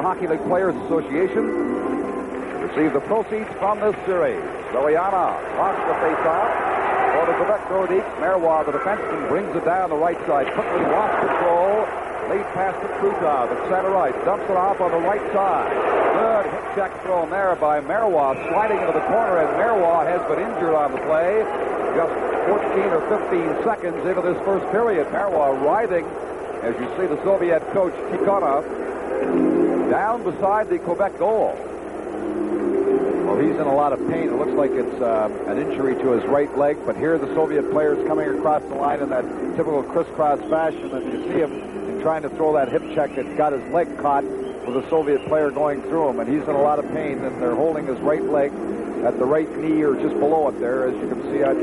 Hockey League Players Association receive the proceeds from this series. Liliana lost the face-off for the Quebec Nordiques. Marois, the defenseman, brings it down the right side. Quickly lost control. Lead pass to Krutov at center right. Dumps it off on the right side. Good hip check thrown there by Marois, sliding into the corner, and Marois has been injured on the play. Just 14 or 15 seconds into this first period. Marois writhing, as you see the Soviet coach Tikhonov down beside the Quebec goal. Well, he's in a lot of pain. It looks like it's an injury to his right leg, but here are the Soviet players coming across the line in that typical crisscross fashion, and you see him trying to throw that hip check that got his leg caught with a Soviet player going through him, and he's in a lot of pain, and they're holding his right leg at the right knee or just below it there, as you can see on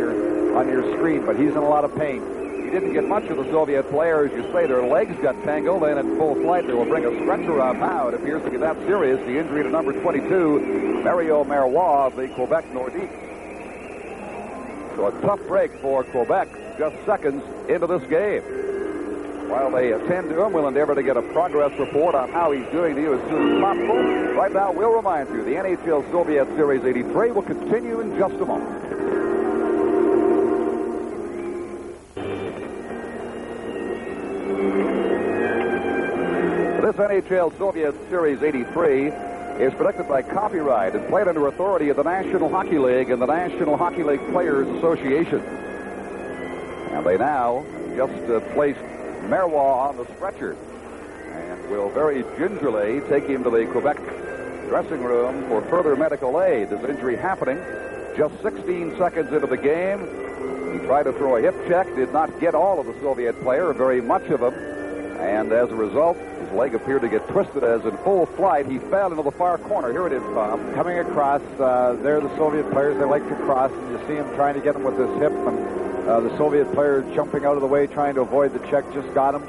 your screen, but he's in a lot of pain. He didn't get much of the Soviet player, as you say. Their legs got tangled, and in full flight they will bring a stretcher up now. It appears to be that serious, the injury to number 22, Mario Marois of the Quebec Nordiques. So a tough break for Quebec just seconds into this game. While they attend to him, we'll endeavor to get a progress report on how he's doing to you as soon as possible. Right now, we'll remind you, the NHL Soviet Series 83 will continue in just a moment. This NHL Soviet Series 83 is protected by copyright and played under authority of the National Hockey League and the National Hockey League Players Association. And they now just placed Marois on the stretcher and will very gingerly take him to the Quebec dressing room for further medical aid. This injury happening just 16 seconds into the game. He tried to throw a hip check, did not get all of the Soviet player, very much of him, and as a result, his leg appeared to get twisted as in full flight. He fell into the far corner. Here it is, Tom. Coming across, there the Soviet players, they like to cross, and you see him trying to get him with his hip, and the Soviet player jumping out of the way, trying to avoid the check, just got him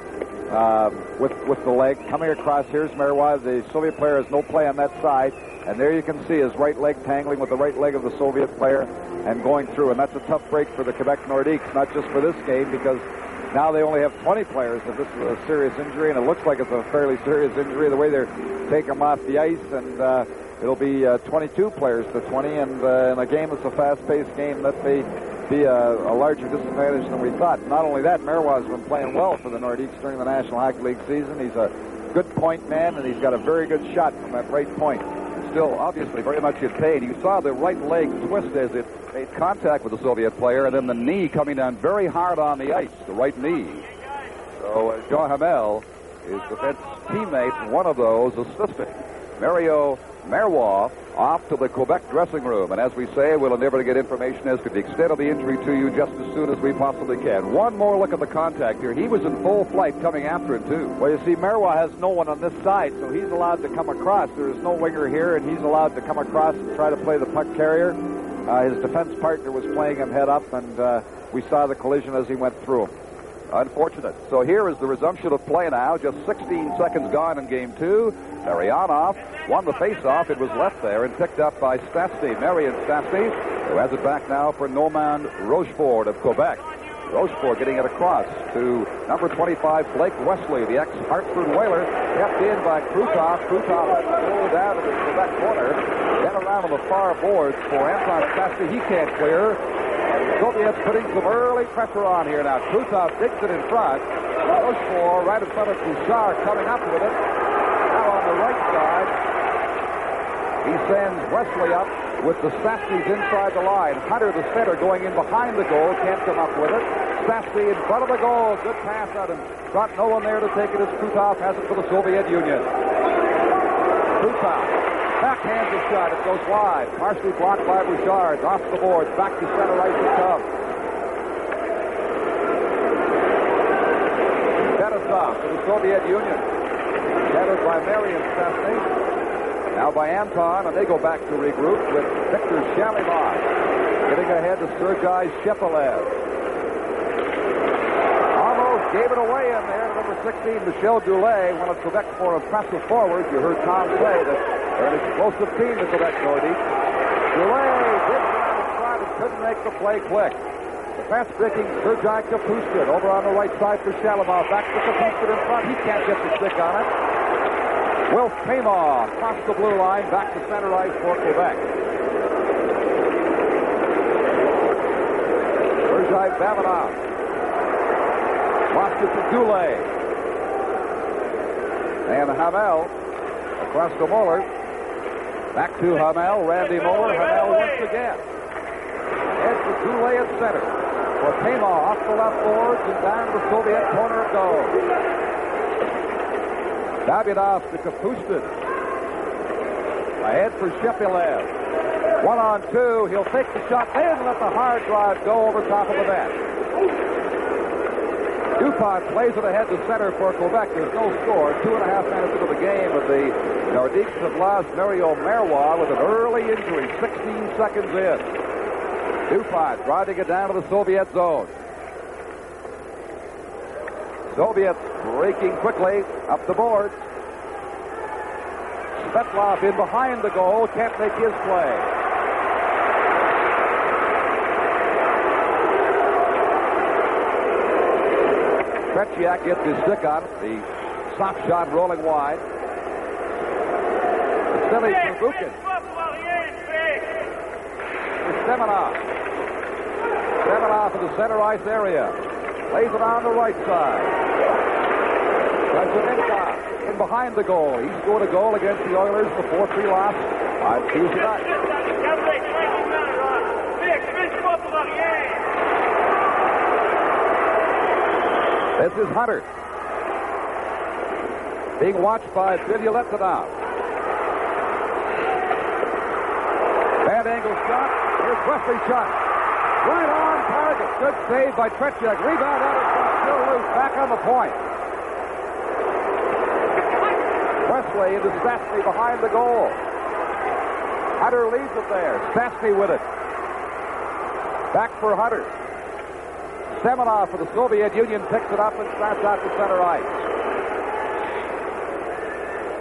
with the leg. Coming across, here's Marois. The Soviet player has no play on that side, and there you can see his right leg tangling with the right leg of the Soviet player and going through, and that's a tough break for the Quebec Nordiques, not just for this game, because now they only have 20 players if this is a serious injury, and it looks like it's a fairly serious injury the way they're taking them off the ice, and it'll be 22 players to 20, and in a game that's a fast-paced game, that may be a larger disadvantage than we thought. Not only that, Marois has been playing well for the Nordiques during the National Hockey League season. He's a good point man, and he's got a very good shot from that right point. Still, obviously, very much in pain. You saw the right leg twist as it made contact with the Soviet player, and then the knee coming down very hard on the ice, the right knee. So Jean Hamel, his defense teammate, one of those assisting. Mario Marois off to the Quebec dressing room, and as we say, we'll endeavor to get information as to the extent of the injury to you just as soon as we possibly can. One more look at the contact here. He was in full flight coming after him, too. Well, you see, Marois has no one on this side, so he's allowed to come across. There is no winger here, and he's allowed to come across and try to play the puck carrier. His defense partner was playing him head up, and we saw the collision as he went through him. Unfortunate. So here is the resumption of play now. Just 16 seconds gone in game two. Marianov won the face-off. It was left there and picked up by Stastny. Marian Stastny, who has it back now for Normand Rochefort of Quebec. Rochefort getting it across to number 25, Blake Wesley, the ex-Hartford Whaler, kept in by Krutov. Krutov pulled down to the Quebec corner, then around on the far boards for Anton Stastny. He can't clear. Soviets putting some early pressure on here now. Krutov digs it in front. Rochefort right in front of Bouchard coming up with it. Now on the right side, he sends Wesley up with the Stastny's inside the line. Hunter, the center, going in behind the goal, can't come up with it. Stastny in front of the goal. Good pass out in front. No one there to take it as Krutov has it for the Soviet Union. Krutov backhands the shot. It goes wide. Partially blocked by Bouchard. Off the boards. Back to center ice it comes. Denisov for the Soviet Union. Headed by Marian Stastny. Now by Anton, and they go back to regroup with Victor Shalimov. Getting ahead to Sergei Shepelev. Almost gave it away in there to number 16, Michel Goulet, one of Quebec's more impressive forwards. You heard Tom say that they're an explosive team, the Quebec Nordiques. Goulet did try to try but couldn't make the play quick. The fast-breaking Sergei Kapushkin over on the right side for Shalimov. Back to Kapushkin in front. He can't get the stick on it. Wilf Kama across the blue line, back to center ice for Quebec. Sergei Babanov. Lost it to Goulet. And Hamel across to Muller. Back to Hamel. Randy Muller. Hamel once again. Head for Goulet at center. For Kama off the left boards and down the Soviet corner of goal. Davidov to Kapustin. Ahead for Shepilev. 1-on-2. He'll take the shot and let the hard drive go over top of the net. Dupont plays it ahead to center for Quebec. There's no score. 2.5 minutes into the game, but the Nordiques have lost Mario Marois with an early injury, 16 seconds in. Dupont driving it down to the Soviet zone. Soviets breaking quickly up the boards. Svetlov in behind the goal, can't make his play. Tretiak gets his stick on it. The soft shot rolling wide. Vasily Trabukin. Semenov. Semenov in the center ice area. Lays it on the right side. Krashenikov in behind the goal. He scored a goal against the Oilers before 3 loss on Tuesday night. This is Hunter. Being watched by Bilyaletdinov. Bad angle shot. Here's Wesley's shot. Right on target. Good save by Tretiak. Rebound out of front. Still loose. Back on the point. Wesley into Stastny behind the goal. Hunter leads it there. Stastny with it. Back for Hunter. Semenov for the Soviet Union picks it up and starts out to center ice.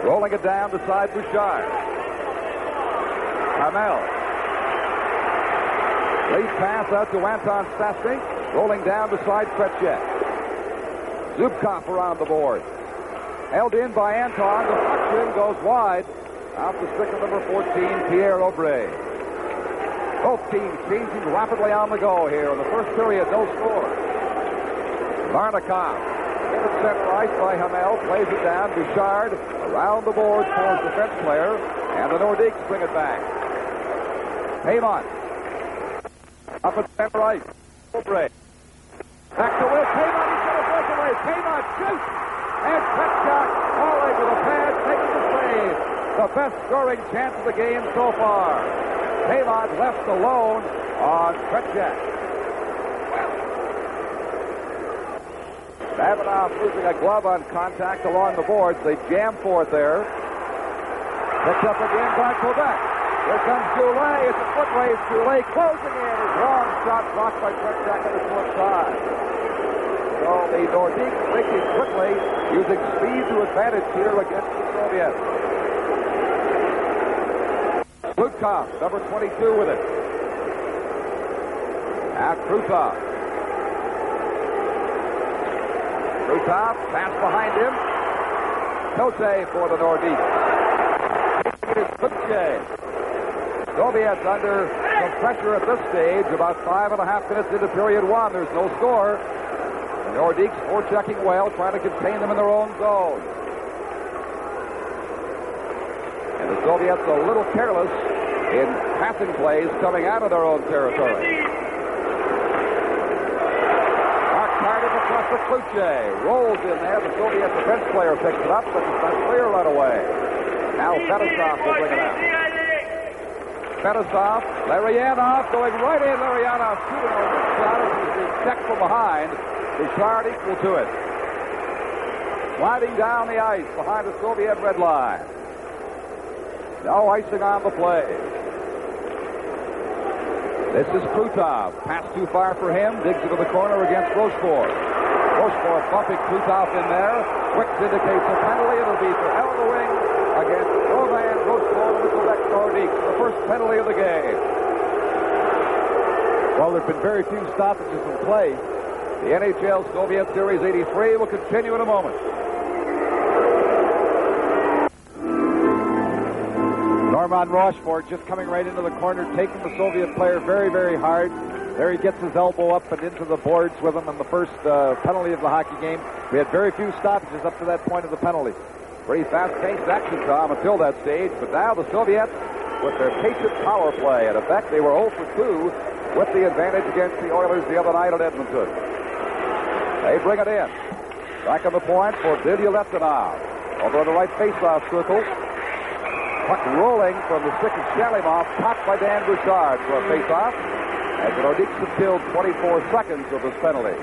Rolling it down beside Bouchard. Hamel. Lead pass out to Anton Stastny. Rolling down beside Tretiak. Zubkov around the board. Held in by Anton. Deflection goes wide. Off the stick of number 14, Pierre Aubrey. Both teams changing rapidly on the go here. In the first period, no score. Varnikov. In at center ice by Hamel. Plays it down. Bouchard around the board for his defense player. And the Nordiques bring it back. Heyman. Up at center ice. Aubrey. Back to Will. Heyman. He's going to break away. Heyman shoots. And Tretiak falling with a pad. Taking the save. The best scoring chance of the game so far. Heyman left alone on Tretiak. Babanov losing a glove on contact along the boards. They jam for it there. Picked up again by Quebec. Here comes Goulet. It's a foot race. Goulet closing in. His long shot blocked by Tretiak on the short side. So the Nordiques breaking quickly, using speed to advantage here against the Soviets. Lutkov, number 22 with it. Now Krutov. Krutov, pass behind him. Tote for the Nordiques. It is Luche. Soviets under some pressure at this stage. About 5.5 minutes into period one. There's no score. The Nordiques forechecking well, trying to contain them in their own zone. And the Soviets a little careless in passing plays coming out of their own territory. Mark Cardiff across the Kluche. Rolls in there. The Soviet defense player picks it up, but it's not clear right away. Now Fedosov will bring it out. Fedosov, Larionov going right in. Larionov shooting a weak shot as he's being checked from behind. Bouchard equal to it. Sliding down the ice behind the Soviet red line. No icing on the play. This is Krutov. Pass too far for him. Digs into the corner against Rochefort. Rochefort bumping Krutov in there. Wicks indicates a penalty. It'll be for Elmering against Roman Rochefort of the Quebec Nordiques. The first penalty of the game. Well, there have been very few stoppages in play. The NHL Soviet Series 83 will continue in a moment. Armand Rochefort just coming right into the corner, taking the Soviet player very, very hard. There he gets his elbow up and into the boards with him in the first penalty of the hockey game. We had very few stoppages up to that point of the penalty. Pretty fast-paced action, Tom, until that stage. But now the Soviets, with their patient power play, and in fact, they were 0 for 2 with the advantage against the Oilers the other night at Edmonton. They bring it in. Back on the point for Vilya Letonov. Over on the right face-off circle. Puck rolling from the stick of Shalimov, topped by Dan Bouchard for a face-off. As the Nordicks have killed 24 seconds of this penalty.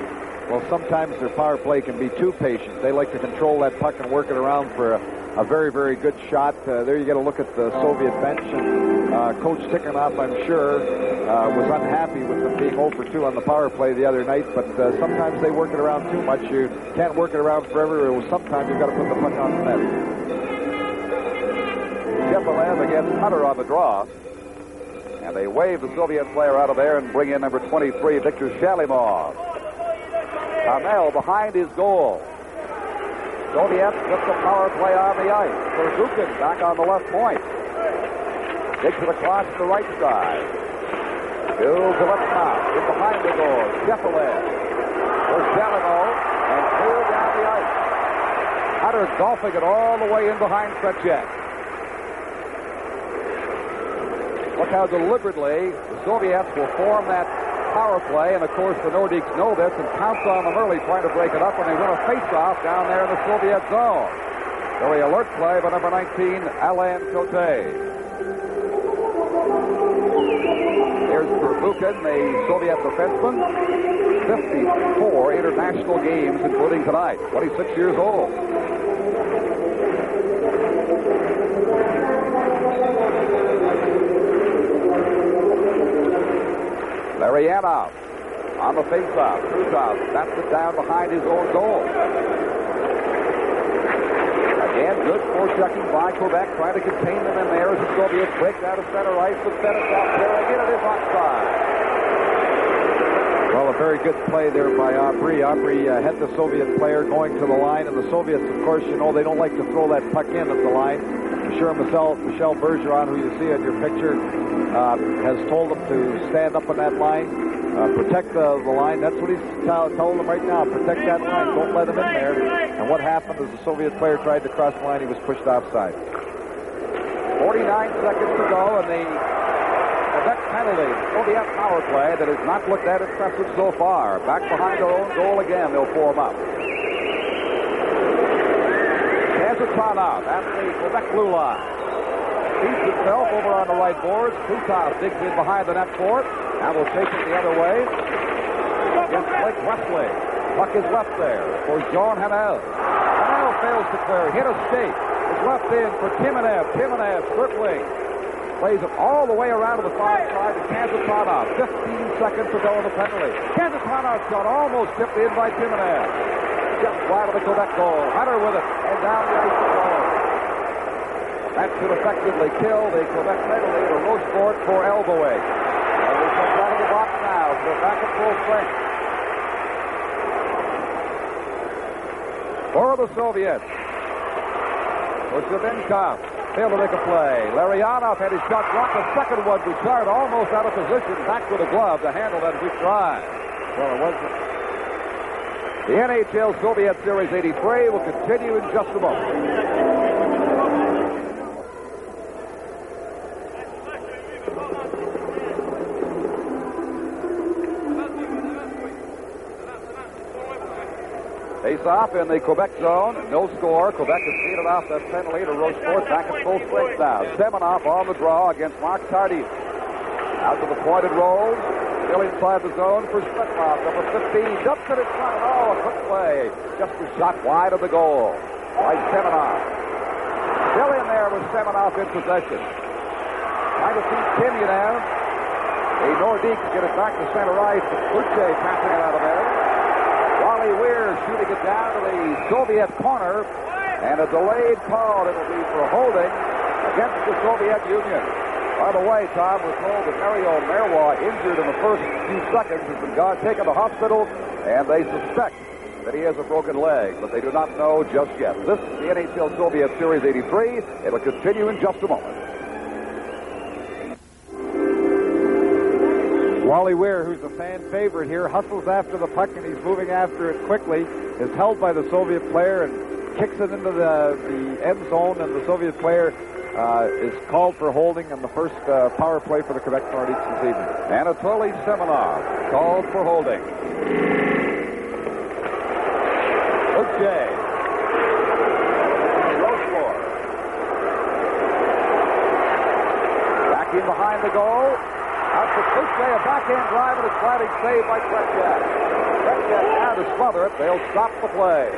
Well, sometimes their power play can be too patient. They like to control that puck and work it around for a very, very good shot. There you get a look at the Soviet bench. And, Coach Tikhonov, I'm sure, was unhappy with them being 0 for 2 on the power play the other night, but sometimes they work it around too much. You can't work it around forever. Sometimes you've got to put the puck on the net. Shepelev against Hunter on the draw. And they wave the Soviet player out of there and bring in number 23, Viktor Shalimov. Hamel behind his goal. Soviets with the power play on the ice. Verzukin back on the left point. Digs it across the right side. Builds the left mouth. In behind the goal. Shepelev. For Shalimov. And clear down the ice. Hunter golfing it all the way in behind Fretchek. Look how deliberately the Soviets will form that power play, and of course the Nordicks know this and pounce on them early, trying to break it up, and they win a face-off down there in the Soviet zone. Very alert play by number 19, Alain Cote. Here's Verzukin, the Soviet defenseman. 54 international games, including tonight. 26 years old. Larionov on the faceoff. Krutov bats it down behind his own goal. Again, good forechecking by Quebec, trying to contain them in there as the Soviets break out of center ice with Benetov carrying it. It is offside. Well, a very good play there by Aubry. Aubry had the Soviet player going to the line, and the Soviets, of course, you know, they don't like to throw that puck in at the line. I'm sure Michel Bergeron, who you see on your picture, has told them to stand up on that line, protect the line. That's what he's telling them right now. Protect that line. Don't let him in there. And what happened is the Soviet player tried to cross the line. He was pushed offside. 49 seconds to go, and the Quebec penalty, Soviet power play that has not looked that impressive so far. Back behind their own goal again, they'll form up. Kazatanov at the Quebec blue line. Feeds himself over on the right boards. Krutov digs in behind the net for it. Now will take it the other way. Against Blake Wesley. Puck is left there for Jean Hamel. Hamel fails to clear. Hit a skate. It's left in for Timonev. Timonev circling. Plays it all the way around to the far side to Kazatanov. 15 seconds to go in the penalty. Kazatanov shot almost tipped in by Timonev. Just wide of the Quebec goal. Hunter with it. And down the ice to goal. That should effectively kill the Quebec penalty to Rochefort for elbowing. And he comes out of the box now, so they're back at full strength. For the Soviets. Kochevinkov failed to make a play. Larionov had his shot blocked. The second one, Bouchard almost out of position. Back with a glove to handle that big try. Well, it wasn't. The NHL Soviet Series 83 will continue in just a moment. Face-off in the Quebec zone. No score. Quebec has skated off that penalty to Rochefort. Back at full strength now. Semenoff on the draw against Mark Tardif. Out to the pointed rolls. Still inside the zone for Svetmov. Number 15. Dumps it in front. Oh, a quick play. Just a shot wide of the goal by Semenoff. Still in there with Semenoff in possession. Trying to feed Timyanev. The Nordicks get it back to center ice. Luce passing it out of there. Wally Weir shooting it down to the Soviet corner, and a delayed call. It will be for holding against the Soviet Union. By the way, Tom, we're told that Mario Merwa, injured in the first few seconds, has been taken to hospital, and they suspect that he has a broken leg, but they do not know just yet. This is the NHL Soviet Series 83. It will continue in just a moment. Wally Weir, who's a fan favorite here, hustles after the puck, and he's moving after it quickly, is held by the Soviet player and kicks it into the end zone, and the Soviet player is called for holding on the first power play for the Quebec Nordiques this evening. Anatoly Semenov called for holding. Okay. Back in behind the goal. Out to Kluche, a backhand drive, and a sliding save by Tretiak. Tretiak now to smother it. They'll stop the play.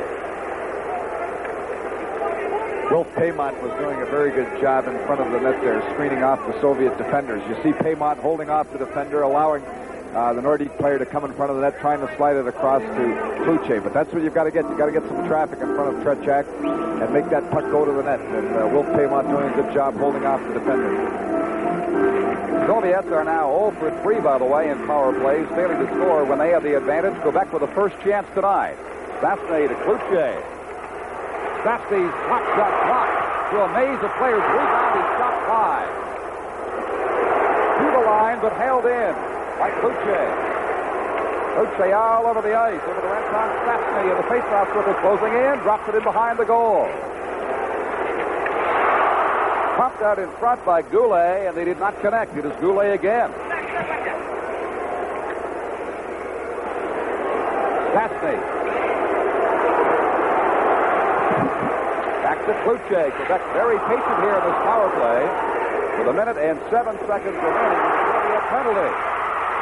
Will Paymont was doing a very good job in front of the net there, screening off the Soviet defenders. You see Paymont holding off the defender, allowing the Nordique player to come in front of the net, trying to slide it across to Kluche. But that's what you've got to get. You've got to get some traffic in front of Tretiak and make that puck go to the net. And Will Paymont doing a good job holding off the defender. Soviets are now 0 for 3, by the way, in power plays, failing to score when they have the advantage. Quebec with the first chance tonight. Sasny to Kluche. Sasny's hot shot blocked. To a maze of players, rebound, he shot high. To the line, but held in by Kluche. Kluche all over the ice, over to Anton Sasny, and the faceoff circle closing in, drops it in behind the goal. Pumped out in front by Goulet, and they did not connect. It is Goulet again. Sasny. Back to Kluche. Quebec very patient here in this power play. With a minute and 7 seconds remaining, there'll be a penalty.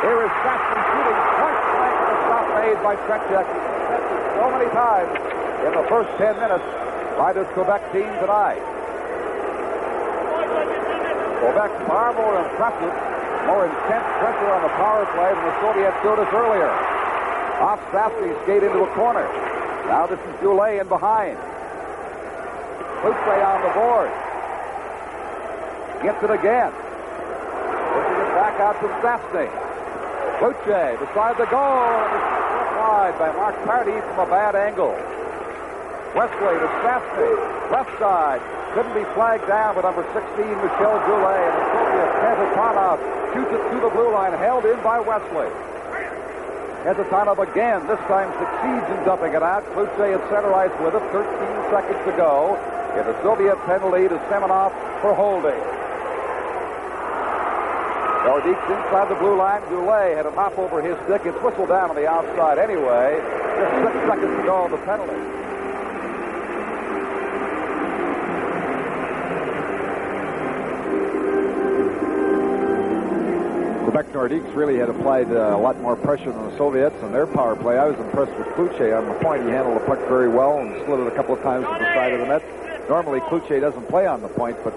Here is Sasny shooting point blank with a stop made by Tretiak. So many times in the first 10 minutes by this Quebec team tonight. Quebec far more impressive, more intense pressure on the power play than the Soviets showed us earlier. Off Sasny's skate into a corner. Now this is Goulet in behind. Kluche on the board. Gets it again. Pushing it back out to Sasny. Kluche beside the goal, and it's slipped wide by Mark Pardy from a bad angle. Wesley to Sasny, left side. Couldn't be flagged down, but number 16, Michel Goulet, and the Soviet Hezartonov shoots it through the blue line, held in by Wesley. Hezartonov again, this time succeeds in dumping it out. Kluche at center ice with it, 13 seconds to go. And a Soviet penalty to Semenov for holding. Nordiques inside the blue line. Goulet had a mop over his stick. It's whistled down on the outside anyway. Just 6 seconds to go on the penalty. Quebec Nordiques really had applied a lot more pressure than the Soviets on their power play. I was impressed with Kluche on the point. He handled the puck very well and slid it a couple of times to the side of the net. Normally, Kluche doesn't play on the point, but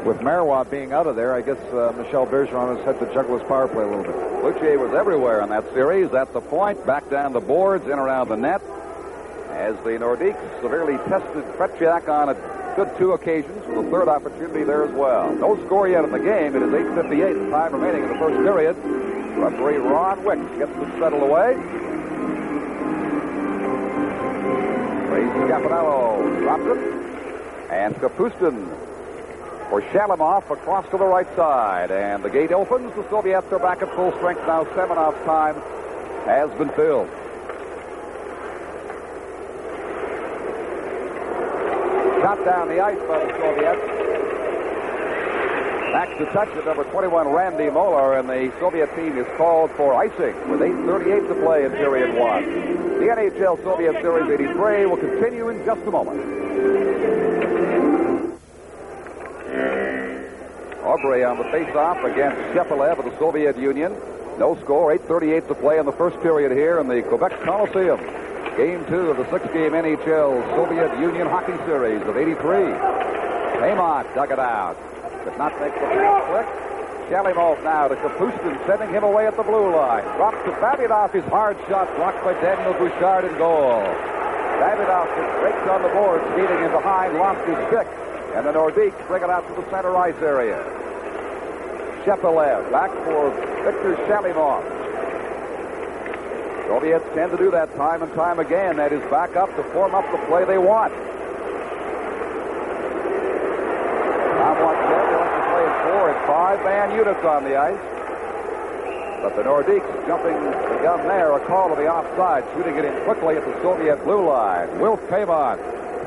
with Marois being out of there, I guess Michel Bergeron has had to juggle his power play a little bit. Kluche was everywhere in that series. At the point, back down the boards, in around the net. As the Nordiques severely tested Tretiak on a good 2 occasions, with a third opportunity there as well. No score yet in the game. It is 8:58, the time remaining in the first period. Referee Ron Wick gets it settled away. Ray Scapanello drops it. And Kapustin for Shalimov across to the right side. And the gate opens. The Soviets are back at full strength now. Semenov's time has been filled. Shot down the ice by the Soviets. Back to touch it, number 21, Randy Moller, and the Soviet team is called for icing with 8:38 to play in period 1. The NHL Soviet Series 83 will continue in just a moment. Aubrey on the face-off against Shepelev of the Soviet Union. No score, 8:38 to play in the first period here in the Quebec Coliseum. Game 2 of the 6-game NHL Soviet Union Hockey Series of 83. Paymont dug it out. Could not make the pass click. Shalimov now to Kapustin, sending him away at the blue line. Drops to Davidoff, his hard shot blocked by Daniel Bouchard in goal. Davidoff breaks on the board, skating in behind, lost his stick. And the Nordiques bring it out to the center ice area. Shepelev back for Victor Shalimov. Soviets tend to do that time and time again. That is back up to form up the play they want. Tom wants they like to play in 4 and 5-man units on the ice. But the Nordiques jumping the gun there, a call to the offside, shooting it in quickly at the Soviet blue line. Wilf Pavon,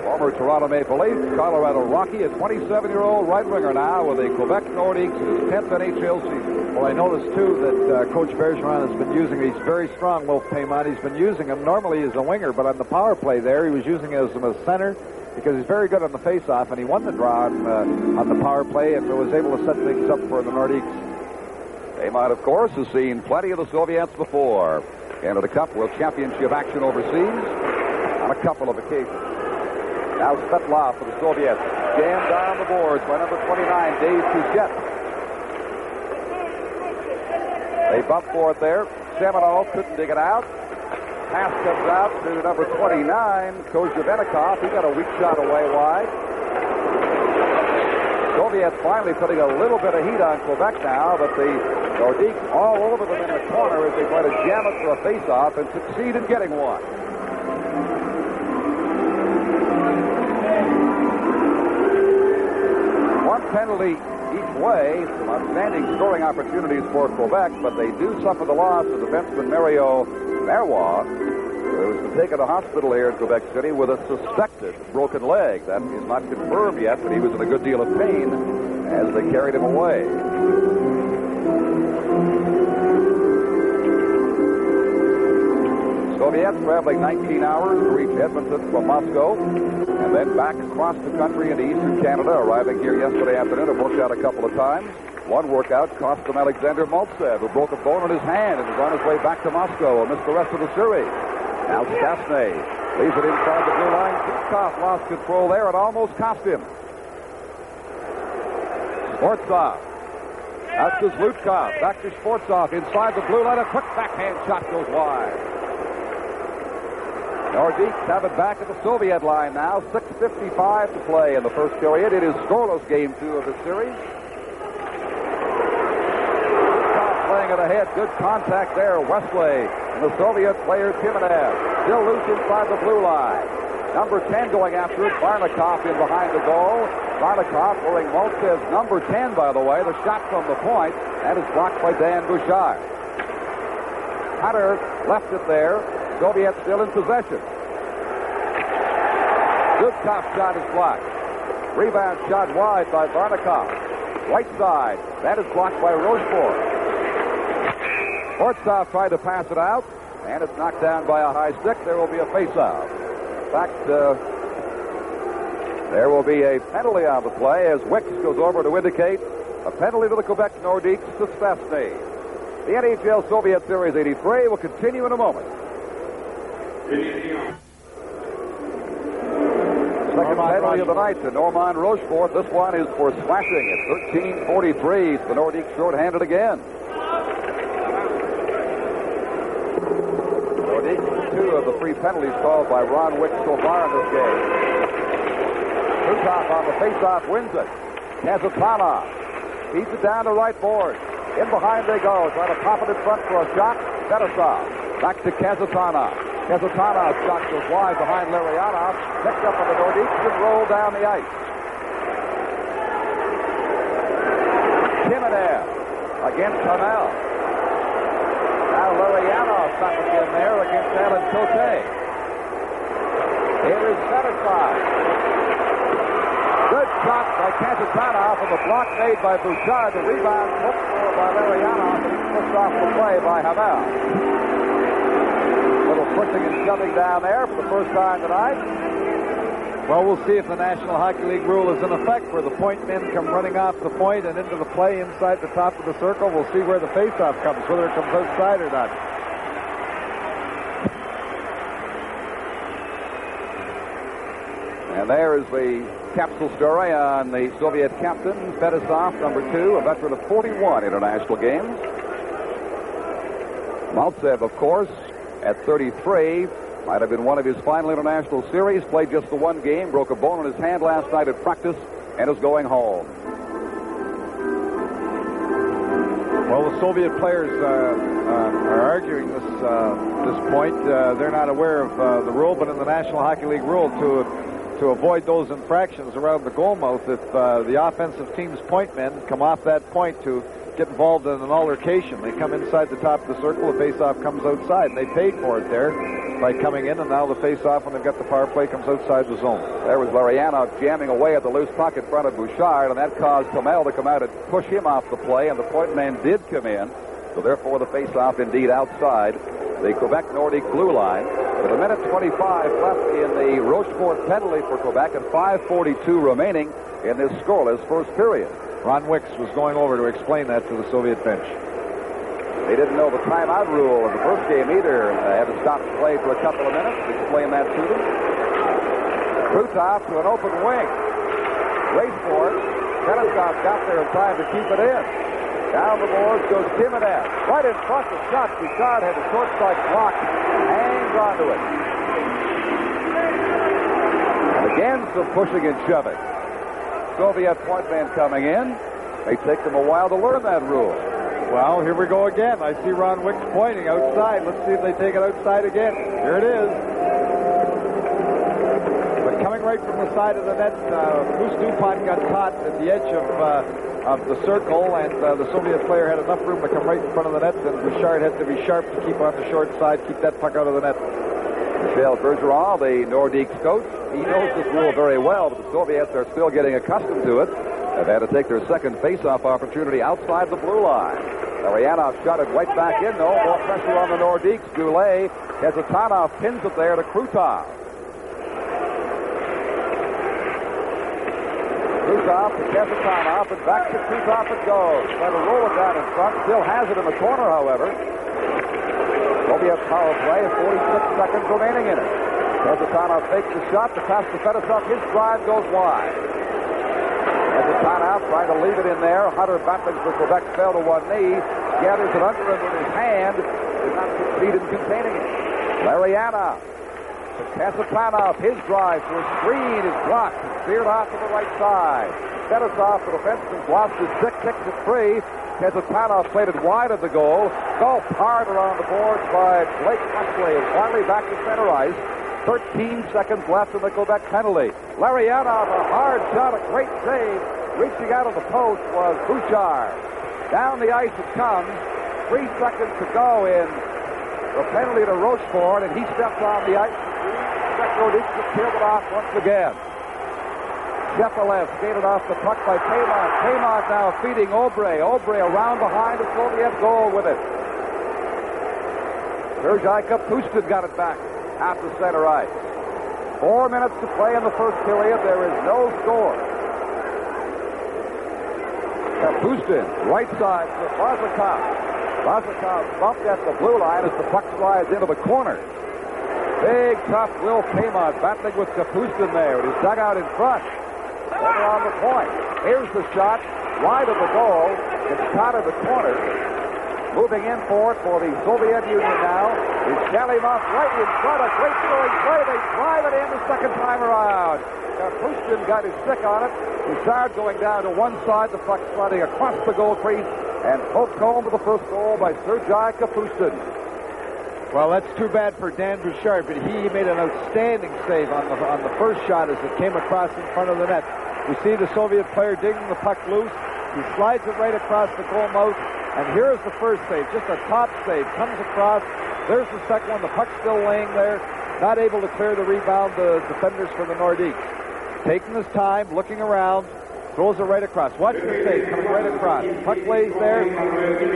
former Toronto Maple Leaf, Colorado Rocky, a 27-year-old right winger now with the Quebec Nordiques in his 10th NHL season. Well, I noticed, too, that Coach Bergeron has been using, he's very strong, Wilf Pavon. He's been using him normally as a winger, but on the power play there, he was using him as a center because he's very good on the face-off, and he won the draw on the power play and was able to set things up for the Nordiques. Pavon, of course, has seen plenty of the Soviets before. Canada Cup World Championship action overseas on a couple of occasions. Now Svetlov for the Soviets. Jammed down the boards by number 29, Dave Touchette. They bump for it there. Semenov couldn't dig it out. Pass comes out to number 29, Kozhevenikov. He got a weak shot away wide. Soviets finally putting a little bit of heat on Quebec now, but the Nordiques all over them in the corner as they try to jam it for a face-off and succeed in getting one. One penalty each way, some outstanding scoring opportunities for Quebec, but they do suffer the loss of defenseman Mario Marois, who has been taken to hospital here in Quebec City with a suspected broken leg. That is not confirmed yet, but he was in a good deal of pain as they carried him away. Soviets traveling 19 hours to reach Edmonton from Moscow, and then back across the country into eastern Canada, arriving here yesterday afternoon. Have worked out a couple of times. One workout cost them Alexander Maltsev, who broke a bone in his hand and is on his way back to Moscow and missed the rest of the series. Now Stastny leaves it inside the blue line. Kutkov lost control there. It almost cost him. Sportsov. Out to Zlutkov. Back to Sportsov inside the blue line. A quick backhand shot goes wide. Nordiques have it back at the Soviet line now. 6:55 to play in the first period. It is scoreless game 2 of the series. Playing it ahead. Good contact there. Wesley and the Soviet player Timanev. Still loose inside the blue line. Number 10 going after it. Varnikov in behind the goal. Varnikov wearing Maltsev's number 10, by the way. The shot from the point. That is blocked by Dan Bouchard. Hunter left it there. Soviets still in possession. Good top shot is blocked. Rebound shot wide by Varnikov. Right side. That is blocked by Rochefort. Sportsov tried to pass it out, and it's knocked down by a high stick. There will be a face-off. In fact, there will be a penalty on the play as Wicks goes over to indicate a penalty to the Quebec Nordiques to Stastny. The NHL Soviet Series 83 will continue in a moment. Second penalty of the night to Normand Rochefort. This one is for slashing at 13:43. The Nordiques shorthanded again. Nordiques 2 of the 3 penalties called by Ron Wicks so far in this game. Kutkov on the faceoff wins it. Kazatanov feeds it down the right board. In behind they go. Trying to pop it in front for a shot. Fetisov. Back to Kazatanov. Kazatanov shot goes wide behind Larionov. Picked up by the Nordiques and rolled down the ice. Timanev against Hamel. Now Larionov back again there against Alan Cote. Here is Fetisov. Good shot by Kazatanov and the block made by Bouchard. The rebound looked for by Larionov and pushed off the play by Hamel. Little pushing and shoving down there for the first time tonight. Well, we'll see if the National Hockey League rule is in effect where the point men come running off the point and into the play inside the top of the circle. We'll see where the faceoff comes, whether it comes outside or not. And there is the capsule story on the Soviet captain, Fetisov, number 2, a veteran of 41 international games. Maltsev, of course, at 33, might have been one of his final international series. Played just the one game, broke a bone in his hand last night at practice, and is going home. Well, the Soviet players are arguing this point. They're not aware of the rule, but in the National Hockey League rule, to avoid those infractions around the goal mouth, if the offensive team's point men come off that point to get involved in an altercation. They come inside the top of the circle, the face-off comes outside, and they paid for it there by coming in, and now the face-off, when they've got the power play, comes outside the zone. There was Lariano jamming away at the loose puck in front of Bouchard, and that caused Kamel to come out and push him off the play, and the point man did come in. So therefore, the face-off indeed outside the Quebec Nordique blue line. With a minute 25 left in the Rochefort penalty for Quebec and 5:42 remaining in this scoreless first period. Ron Wicks was going over to explain that to the Soviet bench. They didn't know the timeout rule in the first game either, and they had to stop the play for a couple of minutes to explain that to them. Krutov to an open wing. Race for it. Kennesaw got there in time to keep it in. Down the boards goes Jimenez. Right in front of the shot. Bouchard had the short side blocked. Hangs onto it. And again, some pushing and shoving. Soviet point man coming in. May take them a while to learn that rule. Well, here we go again. I see Ron Wicks pointing outside. Let's see if they take it outside again. Here it is. But coming right from the side of the net, Moose Dupont got caught at the edge of the circle, and the Soviet player had enough room to come right in front of the net, and Bouchard had to be sharp to keep on the short side, keep that puck out of the net. Michel Bergeron, the Nordiques coach, he knows this rule very well, but the Soviets are still getting accustomed to it. They've had to take their second face-off opportunity outside the blue line. Arianov shot it right back in, though. More pressure on the Nordiques. Goulet has a Tanov, pins it there to Krutov. Krutov to Tanov, and back to Krutov it goes. Trying to roll it down in front. Still has it in the corner, however. Soviet power play, 46 seconds remaining in it. Tanov fakes the shot to pass to Fedosov. His drive goes wide. Tanov trying to leave it in there. Hunter battling for Quebec, fell to one knee. Gathers it under him with his hand. Did not succeed in containing it. Lariana to Kasapanov. His drive to a screen is blocked. Steered off to the right side. Fedosov, the defenseman, lost his stick, kicks it free. Kasapanov played it wide of the goal. Golfed hard around the boards by Blake Wesley. And finally back to center ice. 13 seconds left in the Quebec penalty. Larianov, a hard shot, a great save. Reaching out of the post was Bouchard. Down the ice it comes. 3 seconds to go in the penalty to Rochefort, and he steps on the ice. Nordiques to peel it off once again. Shepelev skated off the puck by Paymont. Paymont now feeding Aubrey. Aubrey around behind the Soviet goal with it. Sergei Kapustin got it back after center ice. 4 minutes to play in the first period. There is no score. Kapustin, right side to Vazikov. Vazikov bumped at the blue line as the puck slides into the corner. Big, tough Will Paymont battling with Kapustin there. He's dug out in front. Over on the point. Here's the shot. Wide of the goal. It's caught in the corner. Moving in for it for the Soviet Union now is Shalimov right in front. A great scoring play. They drive it in the second time around. Kapustin got his stick on it. Bouchard going down to one side. The puck sliding across the goal crease and poked home to the first goal by Sergei Kapustin. Well, that's too bad for Dan Bouchard, but he made an outstanding save on the first shot as it came across in front of the net. We see the Soviet player digging the puck loose. He slides it right across the goal mouth. And here's the first save, just a top save. Comes across. There's the second one. The puck's still laying there. Not able to clear the rebound, the defenders for the Nordiques. Taking his time, looking around. Throws it right across. Watch the save coming right across. Puck lays there.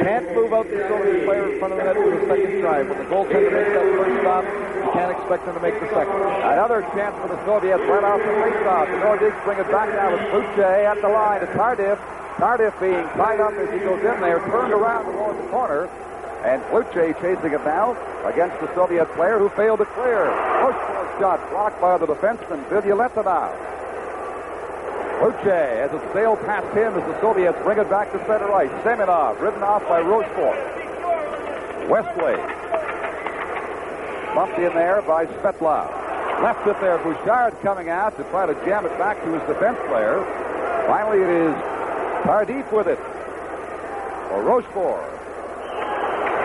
Can't move out the Soviet player in front of the net for the second try. When the goaltender makes that first stop, you can't expect him to make the second. Another chance for the Soviets right off the faceoff. The Nordiques bring it back now with Boucher at the line. It's Tardif. Tardif being tied up as he goes in there, turned around towards the corner, and Boucher chasing it now against the Soviet player who failed to clear. Rochefort's shot blocked by the defenseman, Vilyaletdinov. Boucher as it sailed past him as the Soviets bring it back to center ice. Semenov ridden off by Rochefort. Wesley bumped in there by Svetlov. Left it there. Bouchard coming out to try to jam it back to his defense player. Finally, it is Tardif with it for Rochefort.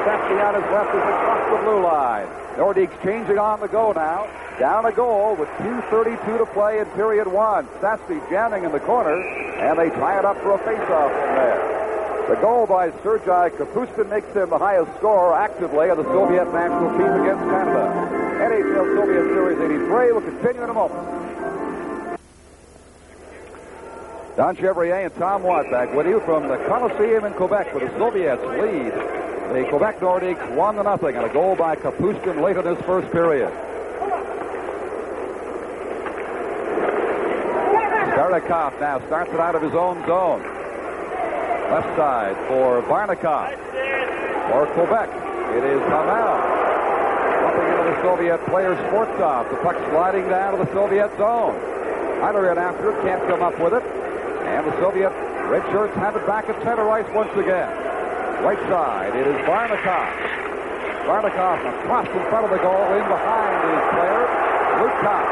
Safety on his left as it crossed the blue line. Nordiques changing on the go now. Down a goal with 2:32 to play in period one. Safety jamming in the corner, and they tie it up for a faceoff in there. The goal by Sergei Kapustin makes him the highest scorer actively of the Soviet national team against Canada. NHL Soviet Series 83 will continue in a moment. Don Chevrier and Tom Watt back with you from the Coliseum in Quebec, where the Soviets lead the Quebec Nordiques 1-0 and a goal by Kapustin late in this first period. Starnikov now starts it out of his own zone. Left side for Varnikov. For Quebec, it is Hamel. Bumping into the Soviet player Sportsov. The puck sliding down to the Soviet zone. Hunter in after it, can't come up with it. And the Soviet red shirts have it back at center ice once again. Right side, it is Varnikov. Varnikov across in front of the goal, in behind his player, Lukov.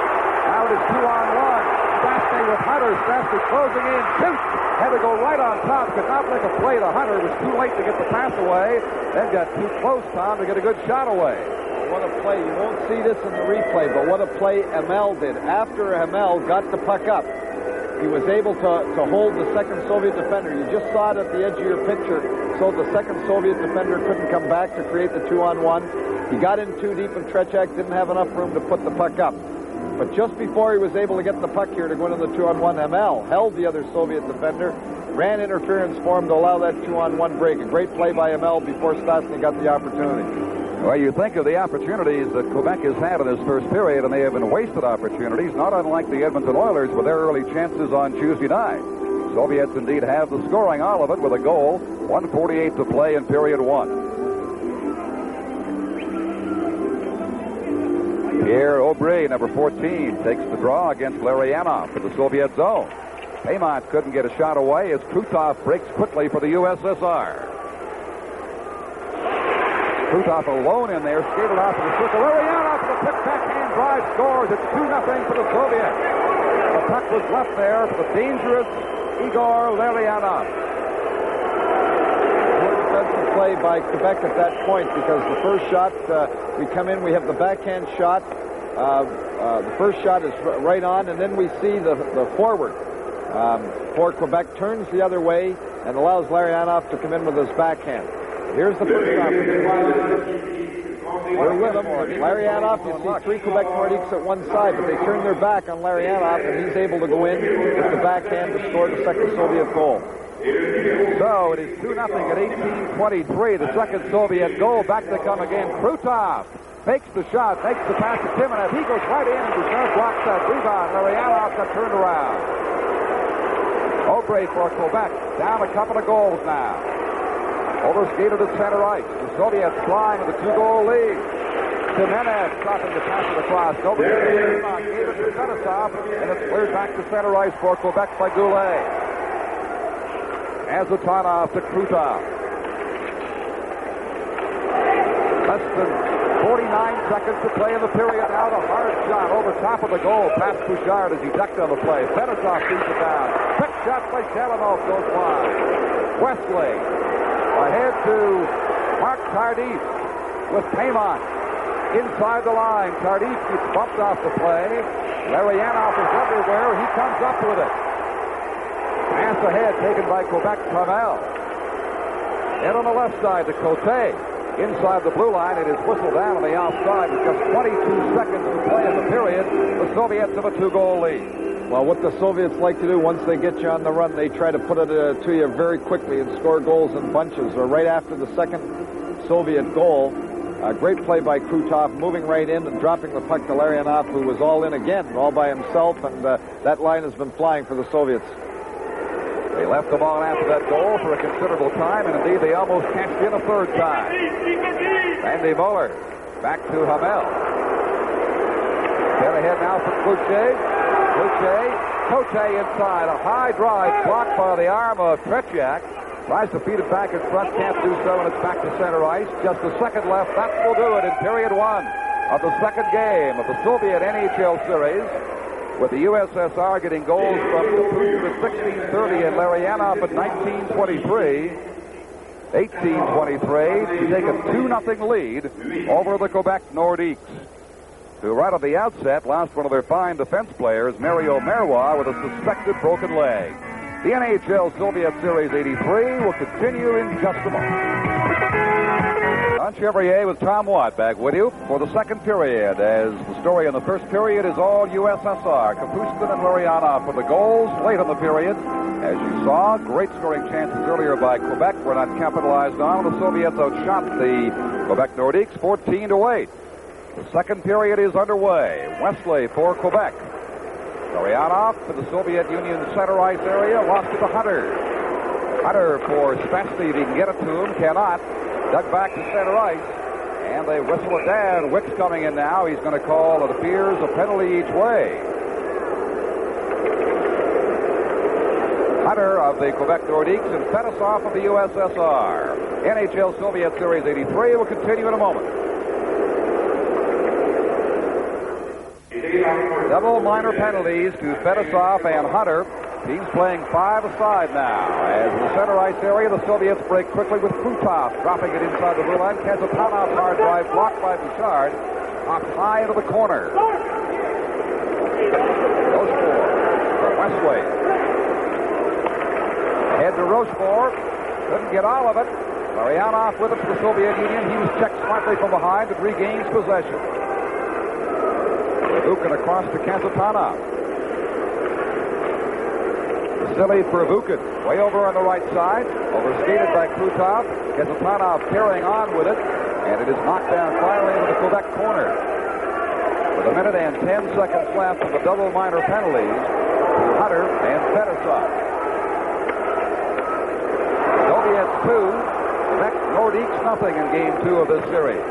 Now it is 2-on-1. Stastny with Hunter. Stastny closing in, shoots. Had to go right on top. Could not make a play to Hunter. It was too late to get the pass away. Then got too close, Tom, to get a good shot away. What a play. You won't see this in the replay, but what a play Hamel did. After Hamel got the puck up, he was able to hold the second Soviet defender. You just saw it at the edge of your picture, so the second Soviet defender couldn't come back to create the 2-on-1. He got in too deep, and Tretiak didn't have enough room to put the puck up. But just before he was able to get the puck here to go into the 2-on-1, Hamel held the other Soviet defender, ran interference for him to allow that 2-on-1 break. A great play by Hamel before Stastny got the opportunity. Well, you think of the opportunities that Quebec has had in this first period, and they have been wasted opportunities, not unlike the Edmonton Oilers with their early chances on Tuesday night. Soviets indeed have the scoring, all of it, with a goal. 1:48 to play in period one. Pierre Aubry, number 14, takes the draw against Larionov in the Soviet zone. Paymont couldn't get a shot away as Krutov breaks quickly for the USSR. Krutov alone in there, skated off to the circle. Larionov with a quick backhand drive scores. It's 2-0 for the Soviets. The puck was left there for the dangerous Igor Larionov. Defensive play by Quebec at that point, because the first shot, we come in, we have the backhand shot. The first shot is right on, and then we see the forward for Quebec turns the other way and allows Larionov to come in with his backhand. Here's the first opportunity. We're with him. Larionov, you see three Quebec Nordiques at one side, but they turn their back on Larionov, and he's able to go in with the backhand to score the second Soviet goal. So it is 2-0 at 18:23. The second Soviet goal. Back to come again. Krutov fakes the shot, makes the pass to Timonev. He goes right in, and Ducharme blocks that rebound. Larionov got turned around. Aubry for Quebec. Down a couple of goals now. Overskated at center ice. The Soviets flying with a 2-goal lead. Timonev stopping the pass it across. Nobody gave it to Fetisov, and it's cleared back to center ice for Quebec by Goulet. Azatanov to Krutov. Less than 49 seconds to play in the period. Now the hard shot over top of the goal. Past Bouchard as he ducked on the play. Fetisov beats it down. Quick shot by Shalanov goes wide. Wesley ahead to Mark Tardif with Paymont. Inside the line. Tardif gets bumped off the play. Larionov is everywhere. He comes up with it. Pass ahead taken by Quebec Hamel. And on the left side to Cote. Inside the blue line, it is whistled down on the outside with just 22 seconds to play in the period. The Soviets have a 2-goal lead. Well, what the Soviets like to do once they get you on the run, they try to put it to you very quickly and score goals in bunches. Or right after the second Soviet goal, a great play by Krutov, moving right in and dropping the puck to Larionov, who was all in again, all by himself, and that line has been flying for the Soviets. They left them on after that goal for a considerable time, and indeed they almost cashed in a third time. Randy Muller back to Hamel. Get ahead now for Cloutier. Cote inside. A high drive blocked by the arm of Tretiak. Tries to feed it back in front, can't do so, and it's back to center ice. Just a second left. That will do it in period one of the second game of the Soviet NHL series, with the USSR getting goals from Kapustin at 16:30 and Larionov at 19:23. 18:23 to take a 2-0 lead over the Quebec Nordiques, who right at the outset lost one of their fine defense players, Mario Marois, with a suspected broken leg. The NHL Soviet Series 83 will continue in just a moment. On Chevrolet with Tom Watt back with you for the second period, as the story in the first period is all USSR. Kapustin and Larionov for the goals late in the period. As you saw, great scoring chances earlier by Quebec were not capitalized on. The Soviets outshot the Quebec Nordiques 14-8. The second period is underway. Wesley for Quebec. Larionov to the Soviet Union center ice area, lost it to Hunter. Hunter for Spetsny, if he can get it to him, cannot. Dug back to center ice, and they whistle it down. Wick's coming in now. He's going to call, it appears, a penalty each way. Hunter of the Quebec Nordiques and Fedosov of the USSR. NHL Soviet Series 83 will continue in a moment. Double minor penalties to Fedosov and Hunter. Teams playing five aside now. As in the center ice area, the Soviets break quickly with Krutov, dropping it inside the blue line. Kazapanov's hard drive blocked by Bouchard. Knocked high into the corner. Rochefort for Wesley. Ahead to Rochefort. Couldn't get all of it. Larionov with it for the Soviet Union. He was checked smartly from behind but regains possession. Vukin across to Kazapanov. Vasily for Vukin. Way over on the right side. Overskated by Krutov. Kazapanov carrying on with it. And it is knocked down finally into the Quebec corner. With a minute and 10 seconds left of the double minor penalties to Hunter and Fedosov. Soviets 2. Quebec Nordiques nothing in game 2 of this series.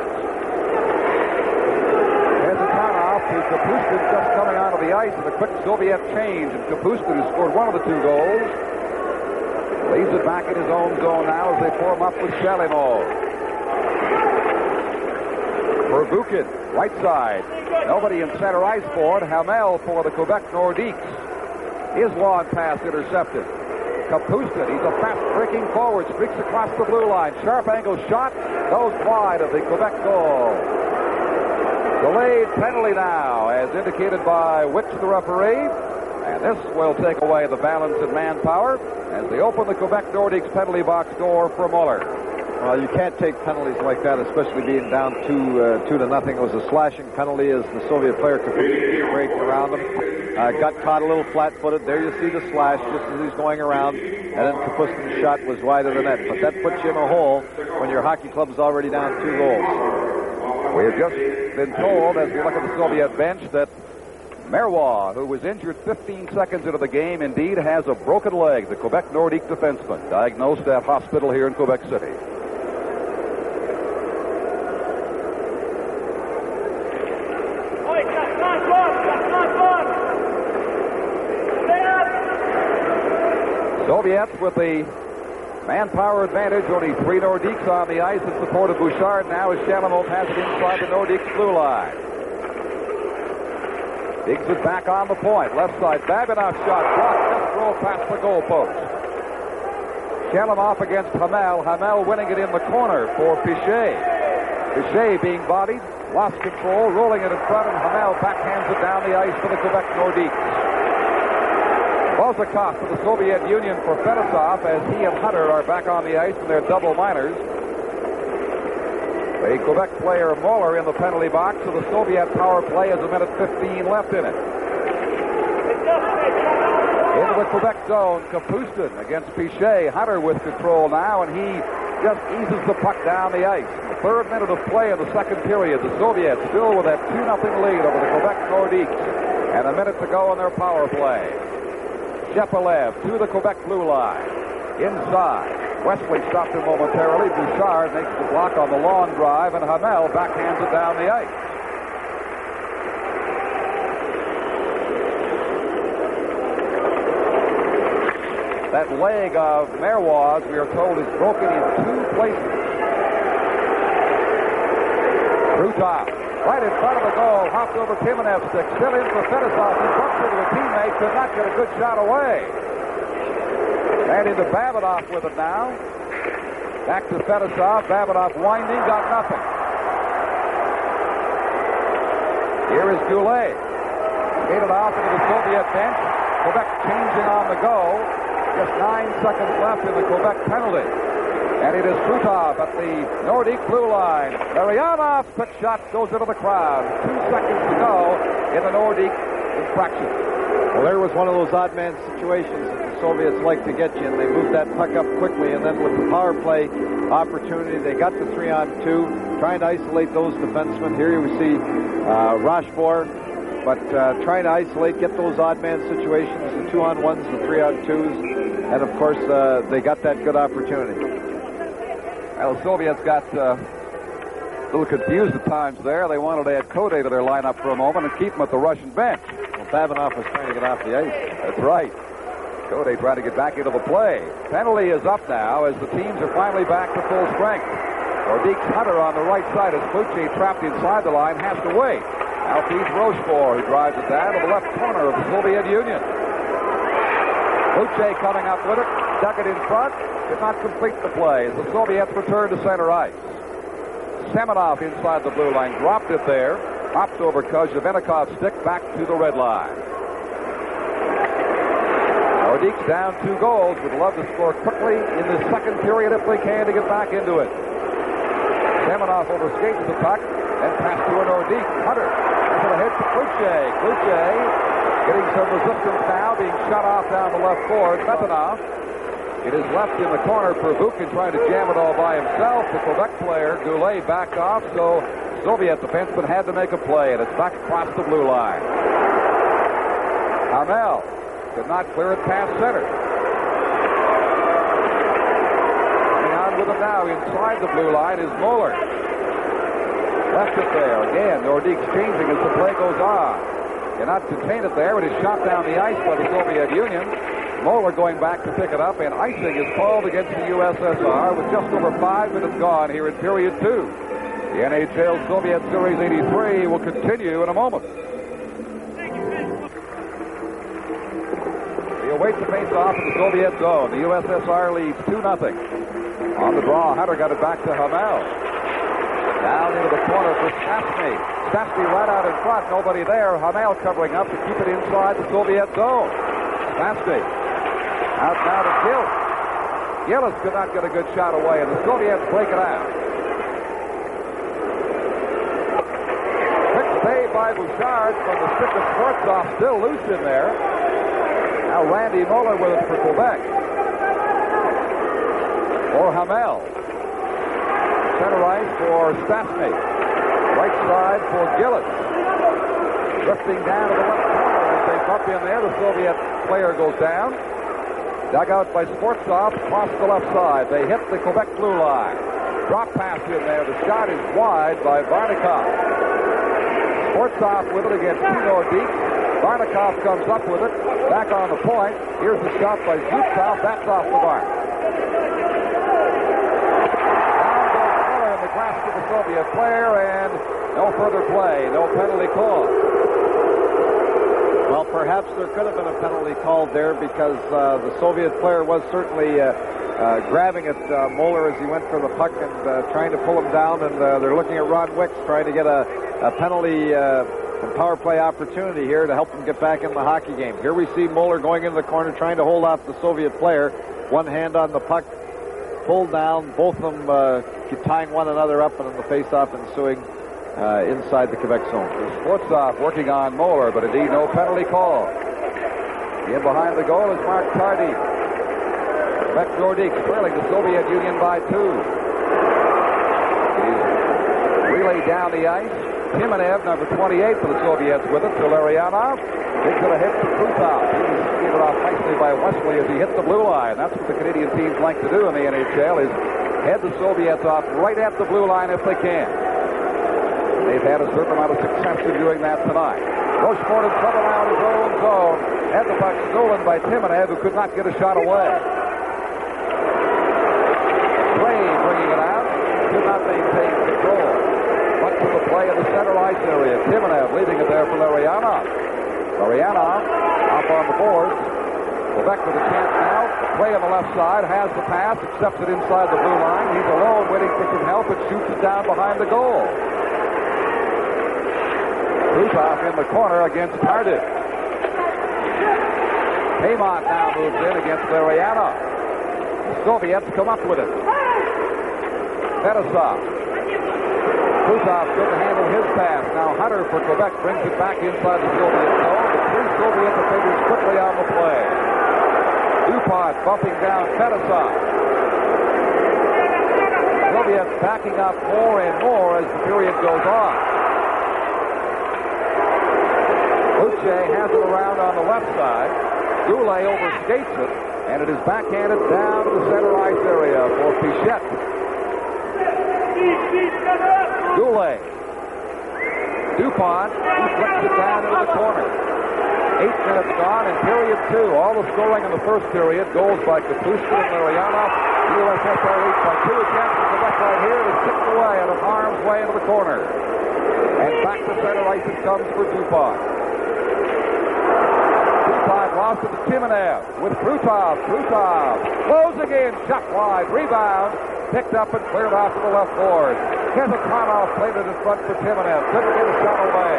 To Kapustin just coming onto the ice and a quick Soviet change. And Kapustin, who scored one of the two goals, leaves it back in his own zone now as they form up with Shalimov. For Vukin, right side. Nobody in center ice for it. Hamel for the Quebec Nordiques. His long pass intercepted. Kapustin, he's a fast-breaking forward, streaks across the blue line. Sharp angle shot, goes wide of the Quebec goal. Delayed penalty now, as indicated by Witch, the referee. And this will take away the balance in manpower as they open the Quebec Nordiques penalty box door for Muller. Well, you can't take penalties like that, especially being down 2-0. It was a slashing penalty as the Soviet player Kapustin breaking around him. Got caught a little flat-footed. There you see the slash just as he's going around. And then Kapustin's shot was wide of the net. But that puts you in a hole when your hockey club's already down 2 goals. We have just been told, as we look at the Soviet bench, that Merwa, who was injured 15 seconds into the game, indeed has a broken leg. The Quebec Nordique defenseman, diagnosed at hospital here in Quebec City. Soviets with the manpower advantage, only 3 Nordiques on the ice in support of Bouchard now as Shalimov has it inside the Nordiques blue line. Digs it back on the point. Left side, Babinov shot blocked, just rolled past the goalpost. Shalimov against Hamel. Hamel winning it in the corner for Pichet. Pichet being bodied, lost control, rolling it in front, and Hamel backhands it down the ice for the Quebec Nordiques. Bozakov for the Soviet Union for Fedosov as he and Hunter are back on the ice in their double minors. The Quebec player Muller in the penalty box, so the Soviet power play has a minute 15 left in it. Into the Quebec zone, Kapustin against Pichet. Hunter with control now, and he just eases the puck down the ice. The third minute of play in the second period. The Soviets still with that 2-0 lead over the Quebec Nordiques. And a minute to go on their power play. Shepelev to the Quebec blue line. Inside. Wesley stopped him momentarily. Bouchard makes the block on the long drive, and Hamel backhands it down the ice. That leg of Merwas, we are told, is broken in 2 places. Krutov, right in front of the goal, hopped over Timonev's stick, still in for Fedosov. He bumps into a teammate, could not get a good shot away. And into Babinov with it now. Back to Fedosov. Babinov winding, got nothing. Here is Goulet. Skated off into the Soviet bench. Quebec changing on the go. Just 9 seconds left in the Quebec penalty. And it is Krutov at the Nordique blue line. Larionov's quick shot goes into the crowd. 2 seconds to go in the Nordique infraction. Well, there was one of those odd man situations that the Soviets like to get you, and they moved that puck up quickly, and then with the power play opportunity, they got the 3-on-2, trying to isolate those defensemen. Here you see Rochefort, but trying to isolate, get those odd man situations, the 2-on-1s, the 3-on-2s, and of course they got that good opportunity. Well, the Soviets got a little confused at times there. They wanted to add Code to their lineup for a moment and keep him at the Russian bench. Well, Babinoff was trying to get off the ice. That's right. Code trying to get back into the play. Penalty is up now as the teams are finally back to full strength. Nordique's Hunter on the right side as Flucci, trapped inside the line, has to wait. Now feeds Rochefort, who drives it down to the left corner of the Soviet Union. Flucci coming up with it, dug it in front, did not complete the play as the Soviets return to center ice. Semenov inside the blue line, dropped it there, hopped over Kozhevenikov's stick back to the red line. Nordique's down 2 goals, would love to score quickly in the second period if they can to get back into it. Semenov overskates the puck and pass to a Nordique. Hunter into the hit to Cloutier. Cloutier getting some resistance now, being shut off down the left board. Betanov. It is left in the corner for Vukin trying to jam it all by himself. The Quebec player, Goulet, backed off, so Soviet defenseman had to make a play, and it's back across the blue line. Hamel could not clear it past center. Coming on with it now inside the blue line is Moeller. Left it there. Again, Nordique's changing as the play goes on. Cannot contain it there. It is shot down the ice by the Soviet Union. Moeller going back to pick it up, and icing is called against the USSR with just over 5 minutes gone here in period 2. The NHL Soviet Series 83 will continue in a moment. He awaits the face-off in the Soviet zone. The USSR leads 2-0. On the draw, Hunter got it back to Hamel. Down into the corner for Stastny. Stastny right out in front, nobody there. Hamel covering up to keep it inside the Soviet zone. Stastny out now to Gillis. Gillis could not get a good shot away, and the Soviets break it out. Quick save by Bouchard from the stick of Schwarzkopf, still loose in there. Now Randy Moeller with it for Quebec. For Hamel. Center ice for Stastny. Right side for Gillis. Drifting down to the left corner as they bump in there. The Soviet player goes down. Dug out by Schwarzkopf across the left side. They hit the Quebec blue line. Drop pass in there. The shot is wide by Varnikov. Schwarzkopf with it against Nordique. Varnikov comes up with it. Back on the point. Here's the shot by Zubkov. That's off the mark. Down goes Miller in the grasp of the Soviet player, and no further play. No penalty call. Well, perhaps there could have been a penalty called there because the Soviet player was certainly grabbing at Moeller as he went for the puck and trying to pull him down, and they're looking at Ron Wicks trying to get a penalty and power play opportunity here to help them get back in the hockey game. Here we see Moeller going into the corner trying to hold off the Soviet player. One hand on the puck, pulled down, both of them tying one another up, and in the face-off ensuing inside the Quebec zone. Schwarzkopf working on Moeller, but indeed no penalty call. In behind the goal is Mark Tardy. Quebec Nordique trailing the Soviet Union by 2. He's relayed down the ice. Timanev, number 28 for the Soviets with it, to Larionov. Gives it a hit to Krutov. He's given off nicely by Wesley as he hits the blue line. That's what the Canadian teams like to do in the NHL, is head the Soviets off right at the blue line if they can. They've had a certain amount of success in doing that tonight. Rochefort in trouble now in his own zone. Had the puck stolen by Timanev, who could not get a shot away. Gray bringing it out. Could not maintain control. Puck to the play in the center ice area. Timanev leaving it there for Larionov. Larionov up on the boards. Quebec with a chance now. The play on the left side, has the pass, accepts it inside the blue line. He's alone waiting for some help and shoots it down behind the goal. Krutov in the corner against Tardif. Paymont now moves in against Mariana. The Soviets come up with it. Fetisov. Krutov couldn't handle his pass. Now Hunter for Quebec brings it back inside the Soviet zone. The three Soviet defenders quickly on the play. DuPont bumping down Fetisov. Soviets backing up more and more as the period goes on. Luce has it around on the left side. Goulet overskates it, and it is backhanded down to the center ice area for Pichette. Goulet. DuPont, he flicks it down into the corner. 8 minutes gone in period 2. All the scoring in the first period. Goals by Kapustin and Mariana. The USSR leads by 2 against the left right here. It is tipped away out of harm's way into the corner. And back to center ice it comes for DuPont. DuPont lost it to Timonev with Krutov. Krutov closing in, shot wide, rebound, picked up and cleared off to the left board. Kezakanov played it in front for Timonev. Couldn't get a shot away.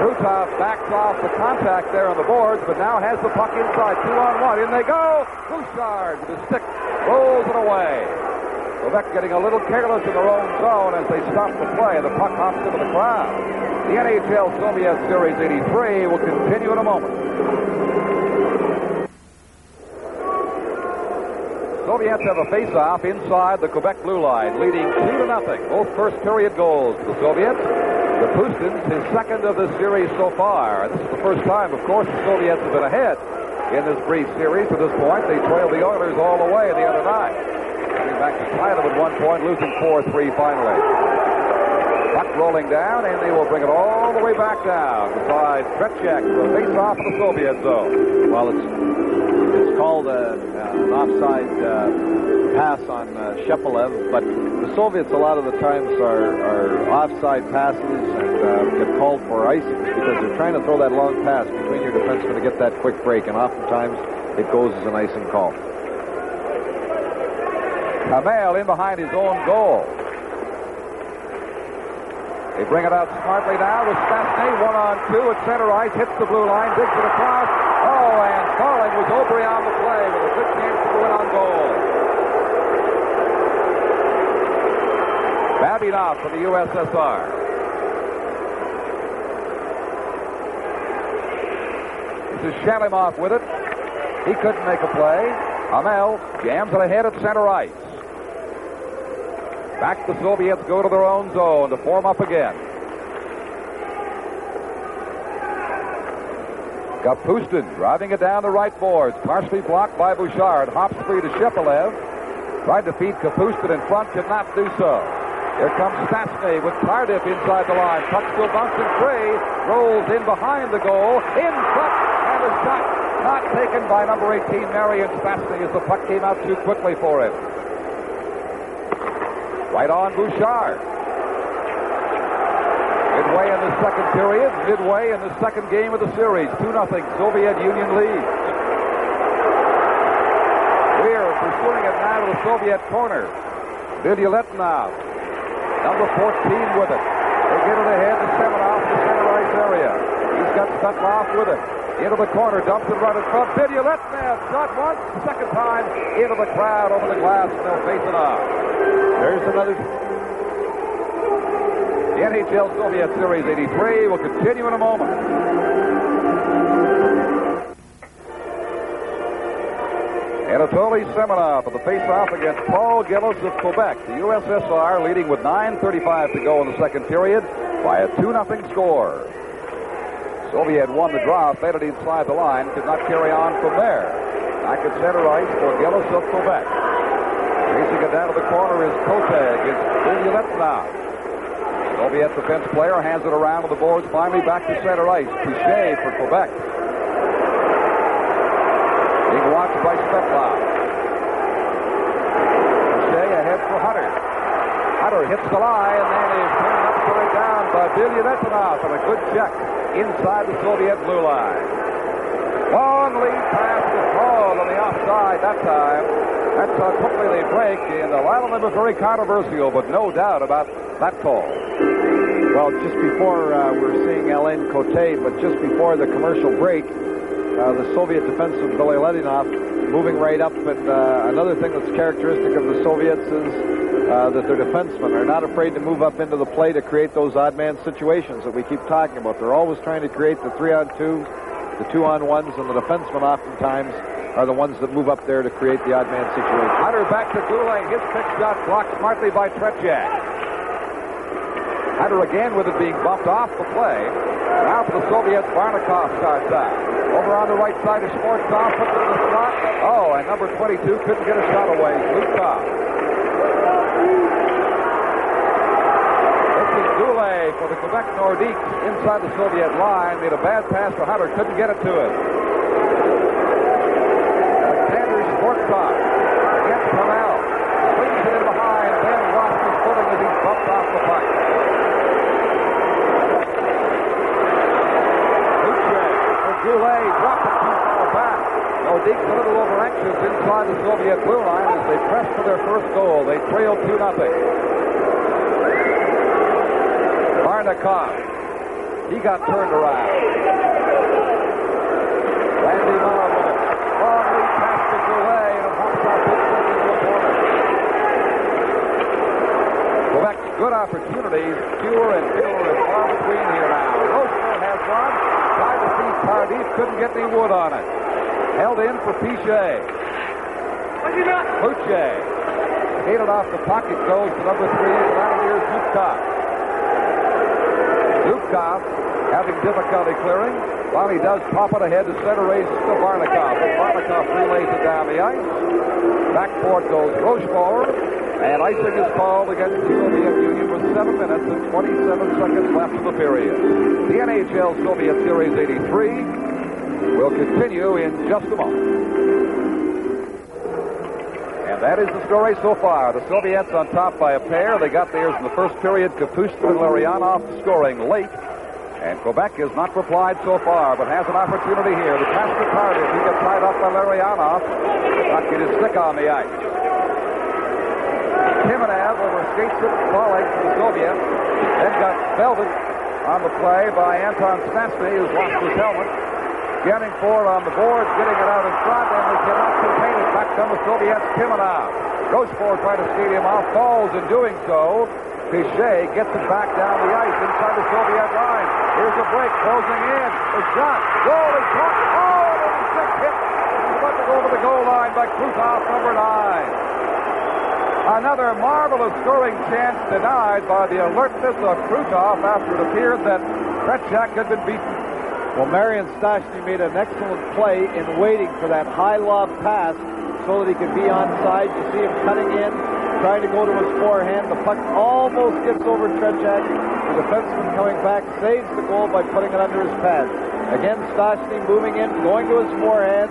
Krutov backs off the contact there on the boards, but now has the puck inside. 2-on-1. In they go. Bouchard with his stick rolls it away. Quebec getting a little careless in their own zone as they stop the play. The puck hops into the crowd. The NHL Soviet Series 83 will continue in a moment. Soviets have a face-off inside the Quebec blue line, leading 2-0. Both first period goals to the Soviets. The Pustins, his second of this series so far. This is the first time, of course, the Soviets have been ahead in this brief series. To this point, they trailed the Oilers all the way the other night. Getting back to tie them at one point, losing 4-3 finally. Puck rolling down, and they will bring it all the way back down beside Tretiak, the face-off of the Soviet zone. Well, it's called an offside pass on Shepelev, but the Soviets a lot of the times are offside passes and get called for icings because they're trying to throw that long pass between your defensemen to get that quick break, and oftentimes it goes as an icing call. Hamel in behind his own goal. They bring it out smartly now with Stastny, 1-on-2 at center ice, hits the blue line, digs it across. Oh, and falling was Aubry on the play with a good chance to go in on goal. Babinov for the USSR. This is Shalimov with it. He couldn't make a play. Hamel jams it ahead at center ice. Back the Soviets go to their own zone to form up again. Kapustin driving it down the right boards. Partially blocked by Bouchard. Hops free to Shepelev. Tried to feed Kapustin in front. Could not do so. Here comes Stastny with Tardif inside the line. Puck still bouncing free. Rolls in behind the goal. In front. And a shot not taken by number 18, Marian Stastny, as the puck came out too quickly for him. Right on Bouchard. Midway in the second period, midway in the second game of the series. 2-0 Soviet Union lead. We're pursuing it now to the Soviet corner. Vilyaletnov, number 14 with it. They get it ahead to Semenov, the center ice area. He's got Svetlov with it. Into the corner, dumps it right in front. Vilyaletnov shot once, second time into the crowd over the glass, and they'll face it off. There's another. The NHL Soviet Series 83 will continue in a moment. Anatoly Semenov for the face-off against Paul Gillis of Quebec. The USSR leading with 9:35 to go in the second period by a 2-0 score. Soviet won the draw, fed it inside the line, could not carry on from there. Back at center ice for Gillis of Quebec. Chasing it down to the corner is Kote against Vilyaletnov. Soviet defense player hands it around to the boards, finally back to center ice. Touché for Quebec. Being watched by Svetlov. Touché ahead for Hunter. Hunter hits the line, and then is turned upside down by Vilyaletnov, and a good check inside the Soviet blue line. Long lead pass was called on the offside that time. That's how quickly they break, and a lot of them are very controversial, but no doubt about that call. Well, just before we're seeing Alain Cote, but just before the commercial break, the Soviet defenseman Billy Ledinov moving right up. And another thing that's characteristic of the Soviets is that their defensemen are not afraid to move up into the play to create those odd man situations that we keep talking about. They're always trying to create the 3-on-2, the 2-on-1s, and the defensemen oftentimes are the ones that move up there to create the odd man situation. Hunter back to Goulet. His pick shot blocked smartly by Tretiak. Hunter again with it being bumped off the play. Now for the Soviets, Varnikov starts out. Over on the right side of Schwarzkopf, puts it in the slot. Oh, and number 22 couldn't get a shot away. Lukov. This is Goulet for the Quebec Nordiques inside the Soviet line. Made a bad pass for Hunter, couldn't get it to him. Alexander Schwarzkopf against Cornell. Swings it in behind, then lost his footing as he bumped off the puck. Goulet dropped it too far back. Nordiques a little over anxious inside the Soviet blue line as they press for their first goal. They trailed 2-0. Varnikov, he got turned around. Randy Miller with it. Long lead pass to Goulet, and it hops out Pittsburgh into the corner. Quebec's good opportunities, fewer and fewer and far between here now. Rochefort has one. Tried to see Tardif, couldn't get any wood on it. Held in for Pichet. Boucher skated off the puck. It goes to number 3, Vladimir Zubkov. Zubkov having difficulty clearing. While he does pop it ahead to center race to Varnikov. And Varnikov relays it down the ice. Backboard goes Rochefort. And icing is called against the Soviet Union with 7 minutes and 27 seconds left in the period. The NHL Soviet Series 83 will continue in just a moment. And that is the story so far. The Soviets on top by a pair. They got theirs in the first period. Kapustin and Larionov scoring late. And Quebec has not replied so far, but has an opportunity here. The pass to Tardif. He gets tied up by Larionov. Not get his stick on the ice. Timonov overskates it, falling for the Soviets. Then got belted on the play by Anton Stastny, who's lost his helmet. Getting forward on the boards, getting it out in front, and they cannot contain it. Back come the Soviets, Timonov. Rochefort trying to skate him off, falls in doing so. Pichet gets it back down the ice inside the Soviet line. Here's a break, closing in. The shot, goal is caught. Oh, and a stick hit. He's about to go over the goal line by Krutov, number 9. Another marvelous scoring chance denied by the alertness of Krutov after it appeared that Tretiak had been beaten. Well, Marian Stastny made an excellent play in waiting for that high lob pass so that he could be onside. You see him cutting in, trying to go to his forehand. The puck almost gets over Tretiak. The defenseman coming back saves the goal by putting it under his pad. Again, Stastny moving in, going to his forehand,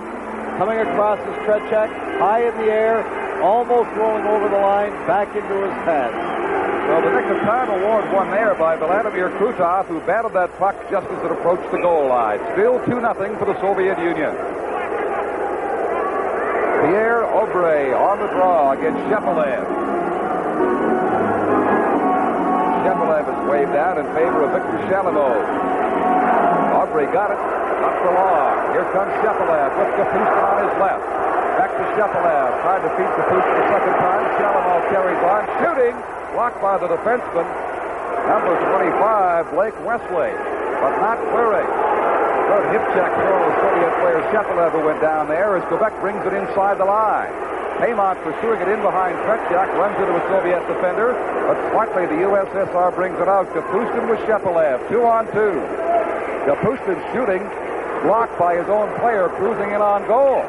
coming across his Tretiak, high in the air, almost rolling over the line, back into his pad. Well, the Nick of Time award won there by Vladimir Krutov, who batted that puck just as it approached the goal line. Still 2-0 for the Soviet Union. Pierre Aubrey on the draw against Shepelev. Shepelev is waved out in favor of Victor Shalimov. Aubrey got it, up the long. Here comes Shepelev with Kapustin on his left. Back to Shepelev. Tried to feed Kapustin the second time. Shalimov carries on. Shooting. Blocked by the defenseman. Number 25, Blake Wesley. But not clearing. Good hip check throw to the Soviet player Shepelev, who went down there as Quebec brings it inside the line. Paymont pursuing it in behind Tretiak. Runs into a Soviet defender. But smartly the USSR brings it out. Kapustin with Shepelev. 2-on-2. Kapustin shooting. Blocked by his own player cruising in on goal.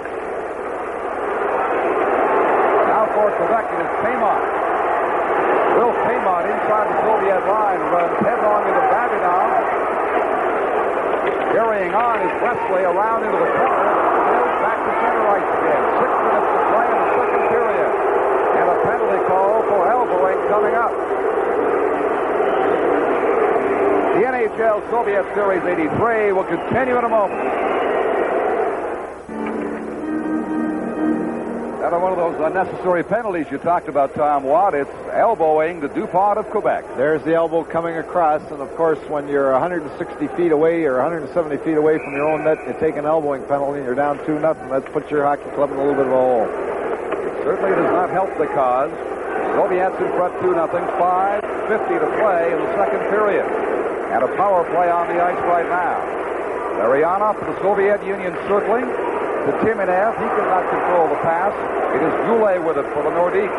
For Quebec, it is Paymont. Will Paymont inside the Soviet line runs headlong into Babinov. Carrying on is Wesley around into the corner. Mills back to center ice again. 6 minutes to play in the second period. And a penalty call for elbowing coming up. The NHL Soviet Series 83 will continue in a moment. Another one of those unnecessary penalties you talked about, Tom Watt. It's elbowing the DuPont of Quebec. There's the elbow coming across, and of course, when you're 160 feet away or 170 feet away from your own net, you take an elbowing penalty, and you're down 2-0. That puts your hockey club in a little bit of a hole. It certainly does not help the cause. Soviets in front 2-0, 5:50 to play in the second period. And a power play on the ice right now. Larionov for the Soviet Union circling to Timonev. He could not control the pass. It is Goulet with it for the Nordiques.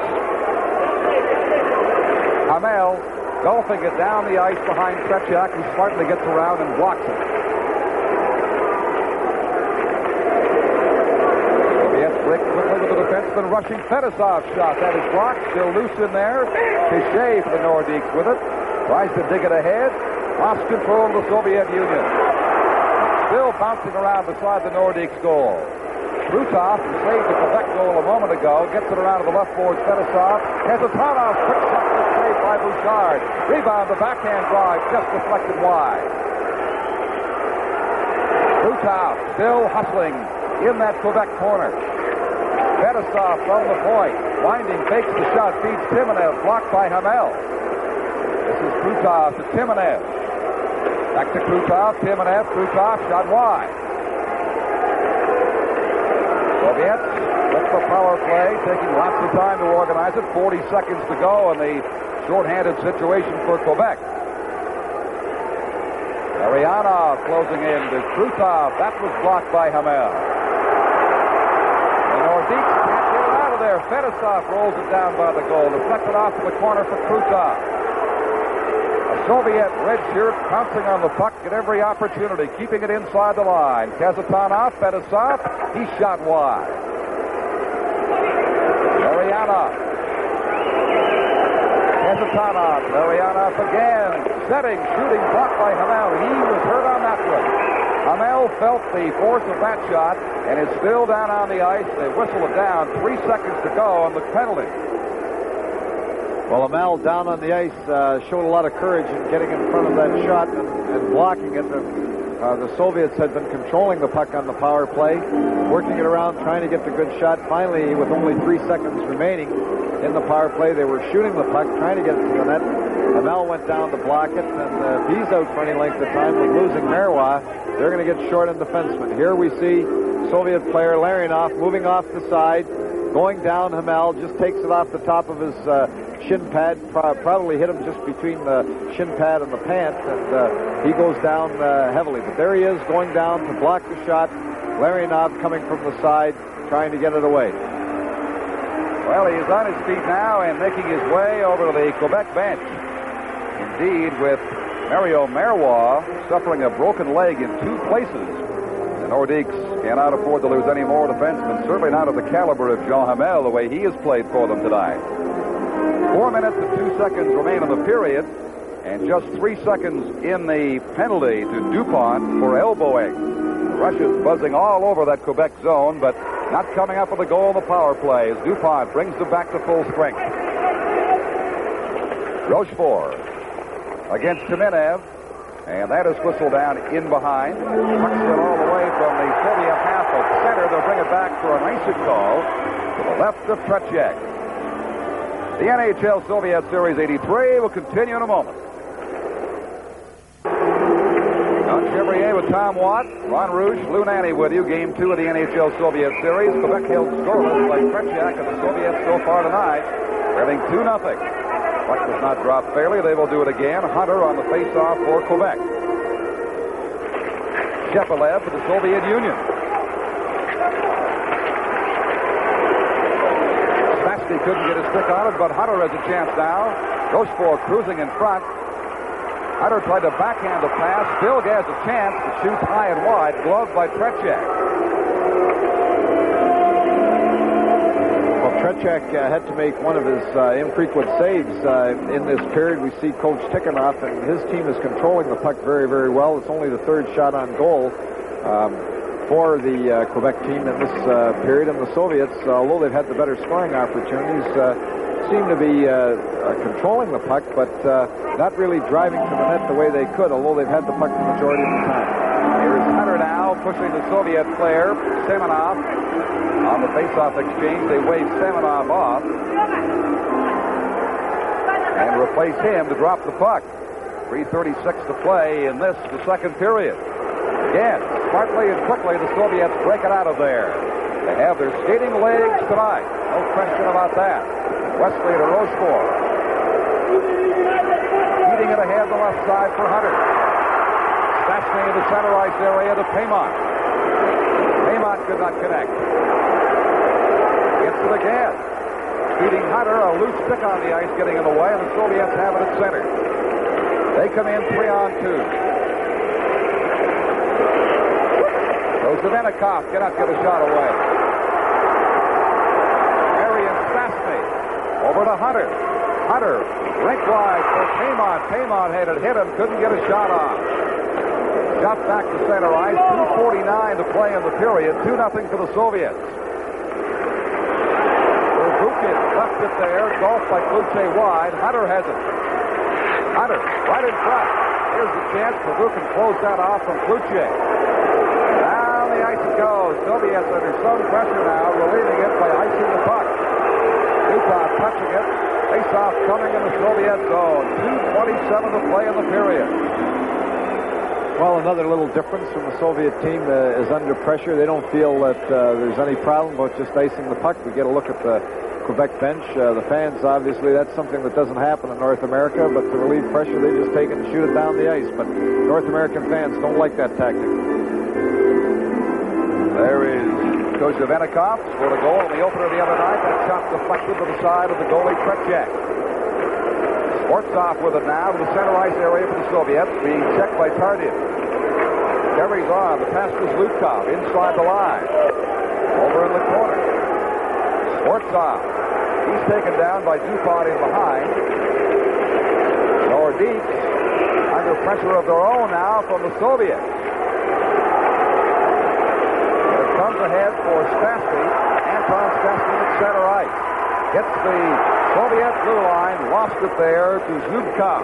Hamel golfing it down the ice behind Tretiak, who smartly gets around and blocks it. Soviets break quickly with the defenseman rushing. Fedosov's shot. That is blocked. Still loose in there. Tichet for the Nordiques with it. Tries to dig it ahead. Lost control of the Soviet Union. Still bouncing around beside the Nordiques goal. Krutov, who saved the Quebec goal a moment ago, gets it around to the left board. Fedosov has a Tarnov. Quick shot saved by Bouchard. Rebound, the backhand drive, just deflected wide. Krutov still hustling in that Quebec corner. Fedosov from the point. Winding, fakes the shot, feeds Timonev, blocked by Hamel. This is Krutov to Timonev. Back to Krutov, Timonev, Krutov, shot wide. Soviets with the power play, taking lots of time to organize it. 40 seconds to go in the shorthanded situation for Quebec. Larionov closing in to Krutov. That was blocked by Hamel. The Nordiques can't get it out of there. Fedosov rolls it down by the goal. Deflected off to the corner for Krutov. Soviet red shirt pouncing on the puck at every opportunity, keeping it inside the line. Kazatanov, Fedosov, he shot wide. Larionov. Kazatanov, Larionov again. Setting, shooting, blocked by Hamel. He was hurt on that one. Hamel felt the force of that shot and is still down on the ice. They whistle it down. 3 seconds to go on the penalty. Well, Hamel down on the ice showed a lot of courage in getting in front of that shot and blocking it. The Soviets had been controlling the puck on the power play, working it around, trying to get the good shot. Finally, with only 3 seconds remaining in the power play, they were shooting the puck, trying to get it to the net. Hamel went down to block it, and if he's out for any length of time with losing Marois, they're going to get short on defensemen. Here we see Soviet player Larionov moving off the side, going down. Hamel just takes it off the top of his shin pad, probably hit him just between the shin pad and the pant, and he goes down heavily. But there he is, going down to block the shot. Larionov coming from the side, trying to get it away. Well, he is on his feet now and making his way over to the Quebec bench. Indeed, with Mario Marois suffering a broken leg in 2 places, the Nordiques cannot afford to lose any more defensemen, certainly not of the caliber of Jean Hamel, the way he has played for them tonight. 4 minutes and 2 seconds remain in the period, and just 3 seconds in the penalty to DuPont for elbowing. The Russians buzzing all over that Quebec zone, but not coming up with a goal in the power play as DuPont brings them back to full strength. Rochefort against Timonev, and that is whistled down in behind. Puck's it all the way from the Soviet half of center. They'll bring it back for an icing call to the left of Tretiak. The NHL Soviet Series 83 will continue in a moment. Don Chevrier with Tom Watt, Ron Rouge, Lou Nanny with you. Game 2 of the NHL Soviet Series. Quebec held scoreless by Tretiak and the Soviets so far tonight, trailing 2-0. Puck does not drop fairly. They will do it again. Hunter on the face-off for Quebec. Shepelev for the Soviet Union. He couldn't get his stick on it, but Hunter has a chance now. Rochefort cruising in front. Hunter tried to backhand the pass. Still has a chance to shoot high and wide. Gloved by Tretiak. Well, Tretiak had to make one of his infrequent saves in this period. We see Coach Tikhonov, and his team is controlling the puck very, very well. It's only the 3rd shot on goal for the Quebec team in this period. And the Soviets, although they've had the better scoring opportunities, seem to be controlling the puck, but not really driving to the net the way they could, although they've had the puck the majority of the time. Here's Hunter now pushing the Soviet player, Semenov, on the face-off exchange. They wave Semenov off and replace him to drop the puck. 3:36 to play in the second period. Again, smartly and quickly, the Soviets break it out of there. They have their skating legs tonight. No question about that. Wesley to Rochefort. Feeding it ahead the left side for Hunter. Stastny in the center ice area to Paymont. Paymont could not connect. Gets it again. Feeding Hunter, a loose stick on the ice getting in the way, and the Soviets have it at center. They come in 3-on-2. Goes to Venikov, cannot get a shot away. Marion Stastny over to Hunter. Hunter, rink wide for Paymont. Paymont had it hit him, couldn't get a shot on. Shot back to center ice, 2:49 to play in the period, 2-0 for the Soviets. Bukin left it there, golfed by Kluche wide. Hunter has it. Hunter, right in front. Here's the chance for Bukin. Close that off from Kluche. Down the ice it goes. Soviets under some pressure now, relieving it by icing the puck. Utah touching it. Face-off coming in the Soviet zone. 2:27 to play in the period. Well, another little difference from the Soviet team is under pressure. They don't feel that there's any problem about just icing the puck. We get a look at the Quebec bench. The fans, obviously, that's something that doesn't happen in North America, but to relieve pressure, they just take it and shoot it down the ice. But North American fans don't like that tactic. There is Coach Venikov, scored a goal in the opener the other night. That shot deflected to the side of the goalie, Tretiak. Sports off with it now to the center ice area for the Soviets, being checked by Tardif. Carries on. The pass was Lutkov inside the line. Over in the corner. Sports off. He's taken down by Dupont in behind. Nordiks under pressure of their own now from the Soviets. It comes ahead for Stastny. Anton Stastny at center ice. Hits the Soviet blue line. Lost it there to Zubkov.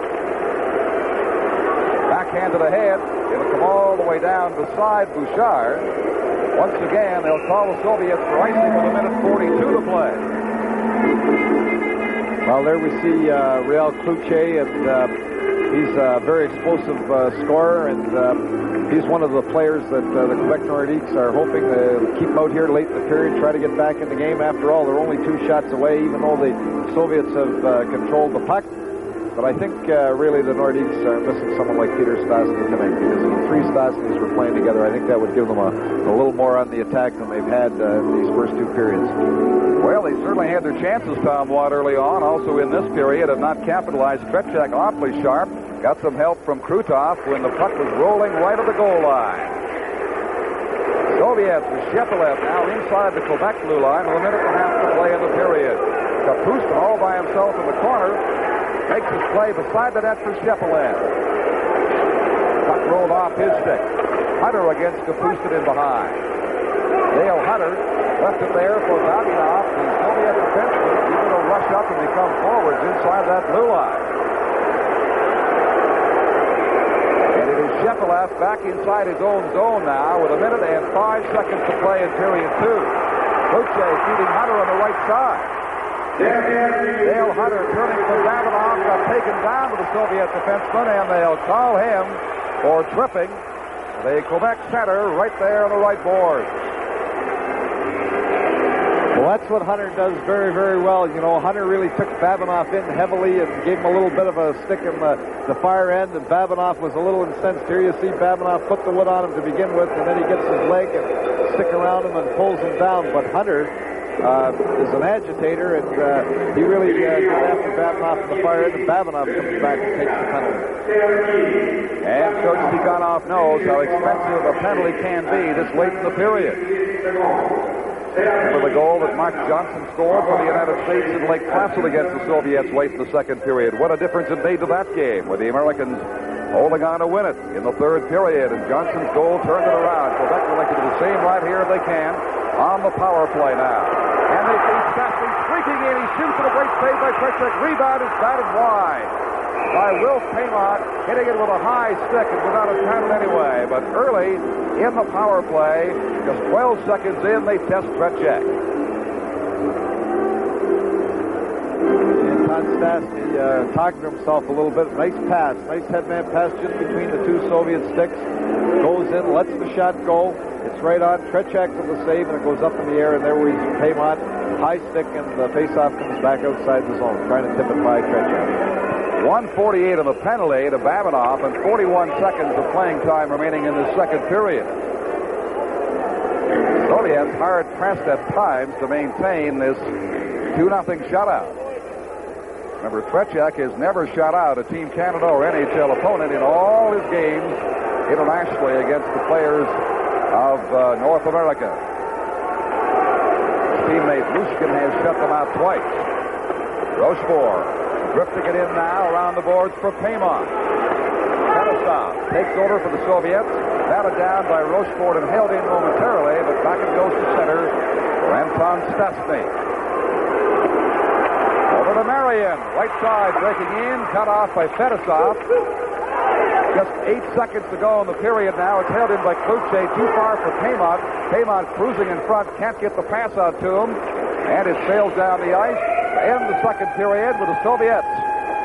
Backhanded ahead. It'll come all the way down beside Bouchard. Once again, they'll call the Soviets for icing with 1:42 to play. Well, there we see Real Kluche, and he's a very explosive scorer, and he's one of the players that the Quebec Nordiques are hoping to keep out here late in the period, try to get back in the game. After all, they're only 2 shots away, even though the Soviets have controlled the puck. But I think really the Nordiques are missing someone like Peter Stastny tonight, because if the 3 Stastnys were playing together, I think that would give them a little more on the attack than they've had in these first 2 periods. Well, they certainly had their chances, Tom Watt, early on. Also in this period, have not capitalized. Tretiak awfully sharp. Got some help from Krutov when the puck was rolling right at the goal line. Soviets with Shepelev now inside the Quebec blue line with 1.5 to play in the period. Kapustin all by himself in the corner. Makes his play beside the net for Shepelev. Puck rolled off his stick. Hunter against Kapustin in behind. Dale Hunter left it there for Vavinov. The Soviet defenseman is going to rush up and become forwards inside that blue line. And it is Shepelev back inside his own zone now with 1:05 to play in period 2. Kluche feeding Hunter on the right side. Dale Hunter turning from Vavinov, got taken down to the Soviet defenseman, and they'll call him for tripping the Quebec center right there on the right board. Well, that's what Hunter does very, very well. You know, Hunter really took Vavinov in heavily and gave him a little bit of a stick in the fire end, and Vavinov was a little incensed. Here you see Vavinov put the wood on him to begin with, and then he gets his leg and stick around him and pulls him down. But Hunter is an agitator, and he really got after Vavinov in the fire end, and Vavinov comes back and takes the penalty. And Coach Tikhonov knows how expensive a penalty can be this late in the period. For the goal that Mark Johnson scored for the United States in Lake Placid against the Soviets late in the second period. What a difference it made to that game, with the Americans holding on to win it in the third period, and Johnson's goal turned it around. Quebec would like to do the same right here if they can on the power play now. And they see Stastny streaking in. He shoots at a great save by Tretiak. Rebound is batted wide. by Will Paymont, hitting it with a high stick and without a paddle anyway. But early in the power play, just 12 seconds in, they test Tretiak. And Stastny talking to himself a little bit. Nice pass, nice headman pass just between the two Soviet sticks. Goes in, lets the shot go. It's right on. Tretiak for the save, and it goes up in the air, and there we see Paymont. High stick, and the faceoff comes back outside the zone, trying to tip it by Tretiak. 1:48 on the penalty to Babinoff, and 41 seconds of playing time remaining in the second period. Soviets hard pressed at times to maintain this 2-0 shutout. Remember, Tretiak has never shut out a Team Canada or NHL opponent in all his games internationally against the players of North America. His teammate Lushkin has shut them out twice. Rochefort drifting it in now around the boards for Paymont. Fedosov takes over for the Soviets. Batted down by Rochefort and held in momentarily, but back it goes to center for Anton Stastny. Over to Marion. Right side breaking in, cut off by Fedosov. Just 8 seconds to go in the period now. It's held in by Kluche, too far for Paymont. Paymont cruising in front, can't get the pass out to him, and it sails down the ice. End the second period with the Soviets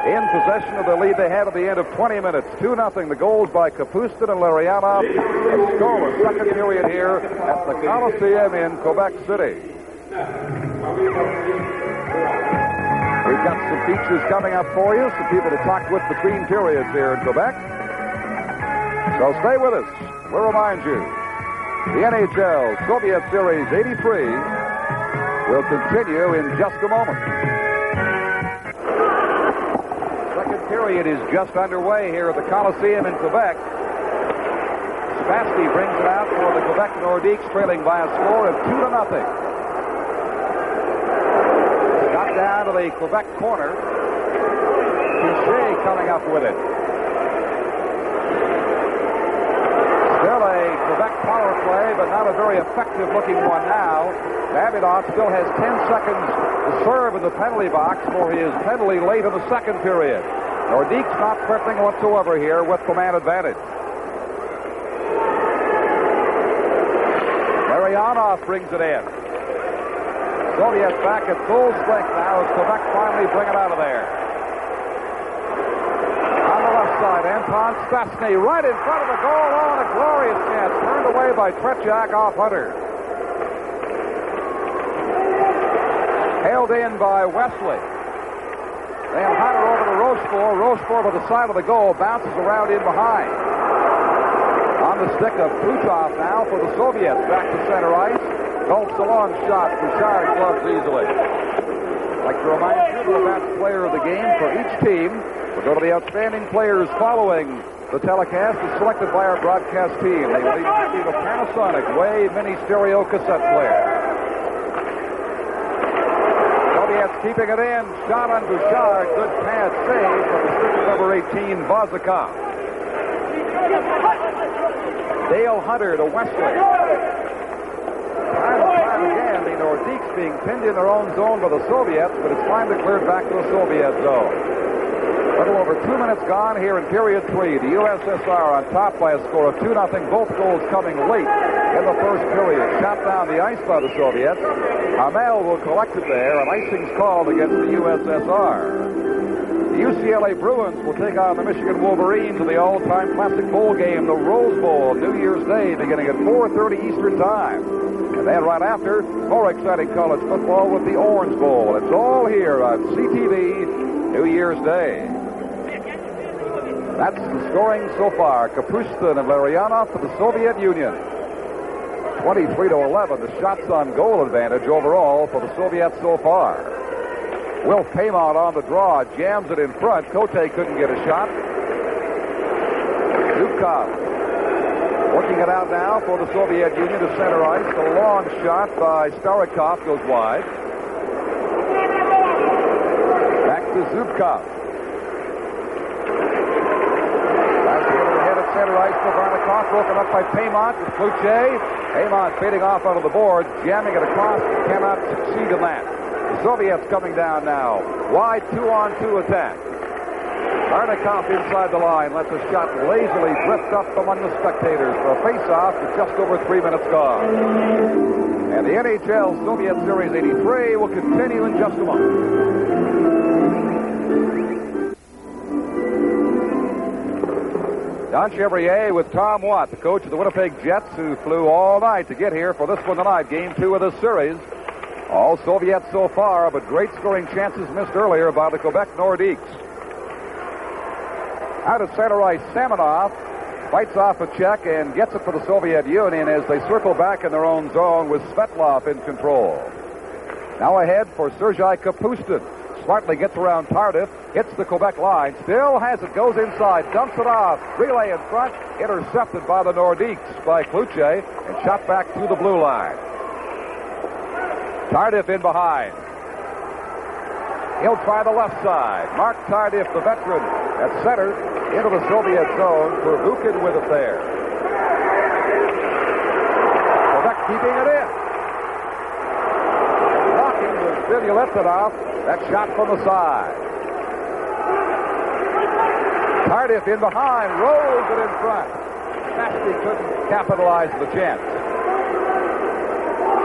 in possession of the lead they had at the end of 20 minutes. 2-0. The goals by Kapustin and Larionov. A scoreless second period here at the Coliseum in Quebec City. We've got some features coming up for you, some people to talk with between periods here in Quebec. So stay with us. We'll remind you, the NHL Soviet Series 83 will continue in just a moment. Second period is just underway here at the Coliseum in Quebec. Stastny brings it out for the Quebec Nordiques, trailing by a score of 2-0. Got down to the Quebec corner. Touché coming up with it. Still a Quebec power play, but not a very effective-looking one now. Babinoff still has 10 seconds to serve in the penalty box for his penalty late in the second period. Nordiques not threatening whatsoever here with the man advantage. Larionov brings it in. Soviets back at full strength now as Quebec finally bring it out of there. On the left side, Anton Stastny right in front of the goal. Oh, and a glorious chance. Turned away by Tretiak off Hunter. Held in by Wesley. Then Hunter over to Rochefort. Rochefort to the side of the goal. Bounces around in behind. On the stick of Plutov now for the Soviets. Back to center ice. Gulps a long shot. Bouchard gloves easily. I'd like to remind you of the best player of the game for each team. We'll go to the outstanding players following the telecast as selected by our broadcast team. They will each receive a Panasonic Wave Mini Stereo cassette player. Soviets keeping it in. Shot on Bouchard. Good pad save from the stick of number 18, Vazikov. Dale Hunter to Wesley. Time and time again, the Nordiques being pinned in their own zone by the Soviets, but it's finally cleared back to the Soviet zone. A little over 2 minutes gone here in period 3. The USSR on top by a score of 2-0. Both goals coming late in the first period. Shot down the ice by the Soviets. Hamel will collect it there, and icing's called against the USSR. The UCLA Bruins will take on the Michigan Wolverines in the all-time classic bowl game, the Rose Bowl, New Year's Day, beginning at 4:30 Eastern Time. And then right after, more exciting college football with the Orange Bowl. It's all here on CTV New Year's Day. That's the scoring so far. Kapustin and Larionov for the Soviet Union. 23-11, the shots on goal advantage overall for the Soviets so far. Will Paymont on the draw, jams it in front. Cote couldn't get a shot. Zubkov working it out now for the Soviet Union to center ice. A long shot by Starikov goes wide. Back to Zubkov. Last hit ahead at center ice for Varnikov, broken up by Paymont with Kluche. Paymont fading off onto the board, jamming it across, cannot succeed in that. The Soviets coming down now. Wide 2-on-2 attack. Nordik's inside the line lets a shot lazily drift up among the spectators for a face-off with just over 3 minutes gone. And the NHL Soviet Series 83 will continue in just a moment. Don Chevrier with Tom Watt, the coach of the Winnipeg Jets, who flew all night to get here for this one tonight, Game 2 of this series. All Soviets so far, but great scoring chances missed earlier by the Quebec Nordiques. Out of center ice, Samanov fights off a check and gets it for the Soviet Union as they circle back in their own zone with Svetlov in control. Now ahead for Sergei Kapustin. Smartly gets around Tardif, hits the Quebec line, still has it, goes inside, dumps it off, relay in front, intercepted by the Nordiques by Kluche, and shot back to the blue line. Tardif in behind. He'll try the left side. Mark Tardif, the veteran, at center, into the Soviet zone. Verbukin with it there. Quebec keeping it in. Blocking was Vilyaletdinov. That shot from the side. Tardif in behind, rolls it in front. Nasty couldn't capitalize the chance.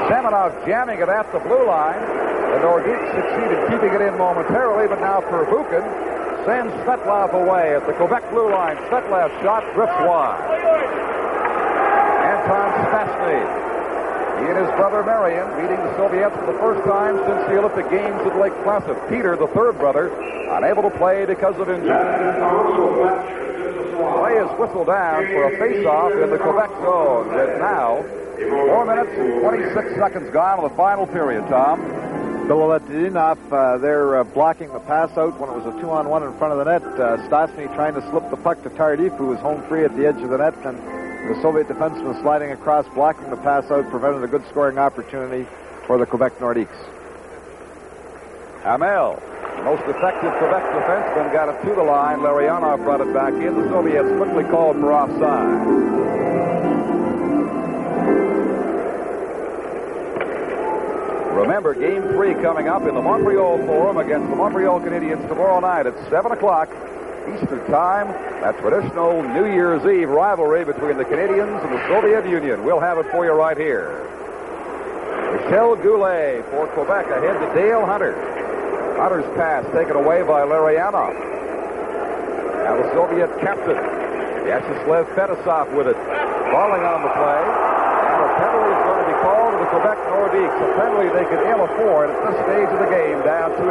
Samanov jamming it at the blue line. The Nordiques succeeded keeping it in momentarily, but now Verbukin sends Svetlov away at the Quebec blue line. Svetlov's shot drifts wide. Anton Stastny, he and his brother Marian beating the Soviets for the first time since the Olympic Games at Lake Placid. Peter, the third brother, unable to play because of injury. Play is whistled down for a face-off in the Quebec zone. With now 4 minutes and 26 seconds gone in the final period, Tom. Vilyaletdinov, they're blocking the pass out when it was a 2-on-1 in front of the net. Stastny trying to slip the puck to Tardif, who was home free at the edge of the net, and the Soviet defenseman sliding across, blocking the pass out, prevented a good scoring opportunity for the Quebec Nordiques. Hamel, the most effective Quebec defenseman, got it to the line. Larionov brought it back in. The Soviets quickly called for offside. Remember, Game 3 coming up in the Montreal Forum against the Montreal Canadiens tomorrow night at 7 o'clock Eastern Time. That traditional New Year's Eve rivalry between the Canadiens and the Soviet Union. We'll have it for you right here. Michel Goulet for Quebec ahead to Dale Hunter. Hunter's pass taken away by Larionov. Now the Soviet captain, Vyacheslav Fetisov, with it. Falling on the play. And a penalty is going to be called to the Quebec Nordiques. A penalty they can ill afford at this stage of the game, down 2-0.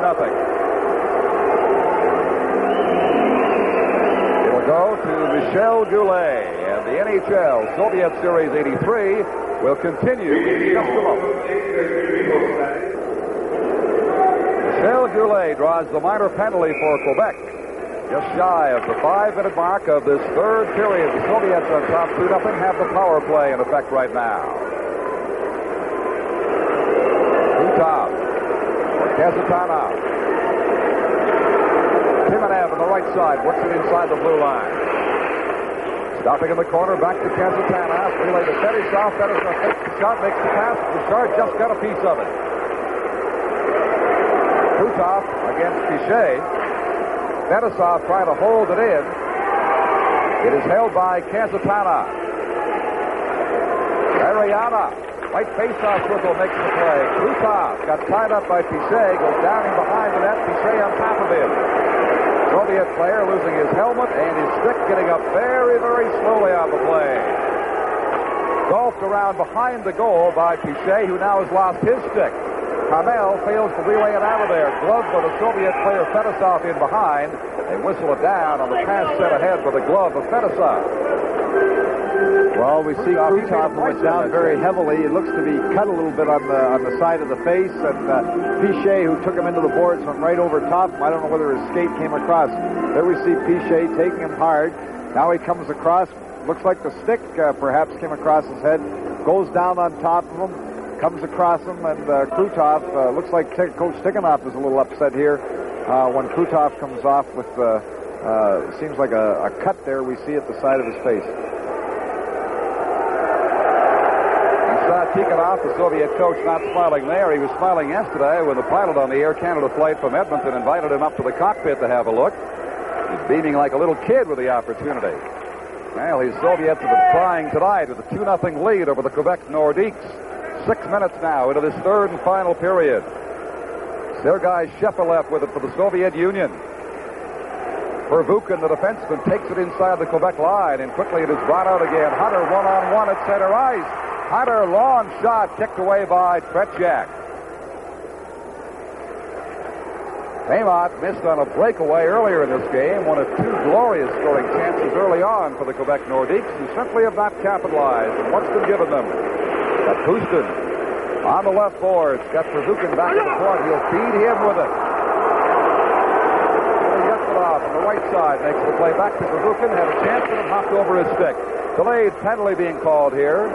It'll go to Michel Goulet, and the NHL Soviet Series 83 will continue in just a moment. Michel Goulet draws the minor penalty for Quebec. Just shy of the 5-minute mark of this third period. The Soviets on top 2-0 have the power play in effect right now. Top for Kazatanov. Timonev on the right side works it inside the blue line. Stopping in the corner, back to Kazatanov. Relay to Fetisov. Fetisov takes the shot, makes the pass. Bouchard just got a piece of it. Krutov against Pichet. Fetisov trying to hold it in. It is held by Kazatanov. Ariana. Right face-off whistle makes the play. Krutov got tied up by Pichet, goes down in behind the net. Pichet on top of him. Soviet player losing his helmet and his stick, getting up very, very slowly on the play. Golfed around behind the goal by Pichet, who now has lost his stick. Hamel fails to relay it out of there. Gloved by the Soviet player Fetisov in behind. They whistle it down on the pass set ahead with the glove of Fetisov. Well, we see Krutov went down very heavily. It looks to be cut a little bit on the side of the face, and Pichet, who took him into the boards, went right over top him. I don't know whether his skate came across. There we see Pichet taking him hard. Now he comes across. Looks like the stick perhaps came across his head. Goes down on top of him. Comes across him, and Krutov looks like Coach Tikhonov is a little upset here when Krutov comes off with seems like a cut there we see at the side of his face. Tikhonov, the Soviet coach, not smiling there. He was smiling yesterday when the pilot on the Air Canada flight from Edmonton invited him up to the cockpit to have a look. He's beaming like a little kid with the opportunity. Well, his Soviets have been trying tonight with a 2-0 lead over the Quebec Nordiques. 6 minutes now into this third and final period. Sergei Shepelev with it for the Soviet Union. Pervukin, the defenseman, takes it inside the Quebec line, and quickly it is brought out again. Hunter one-on-one at center ice. Hunter, long shot, kicked away by Tretiak. Paymont missed on a breakaway earlier in this game, one of two glorious scoring chances early on for the Quebec Nordiques, who simply have not capitalized on what's been given them. Kapustin on the left boards, got Pervukin back in the front. He'll feed him with it. Yesselov on the right side makes the play back to Pervukin, had a chance and it hopped over his stick. Delayed penalty being called here.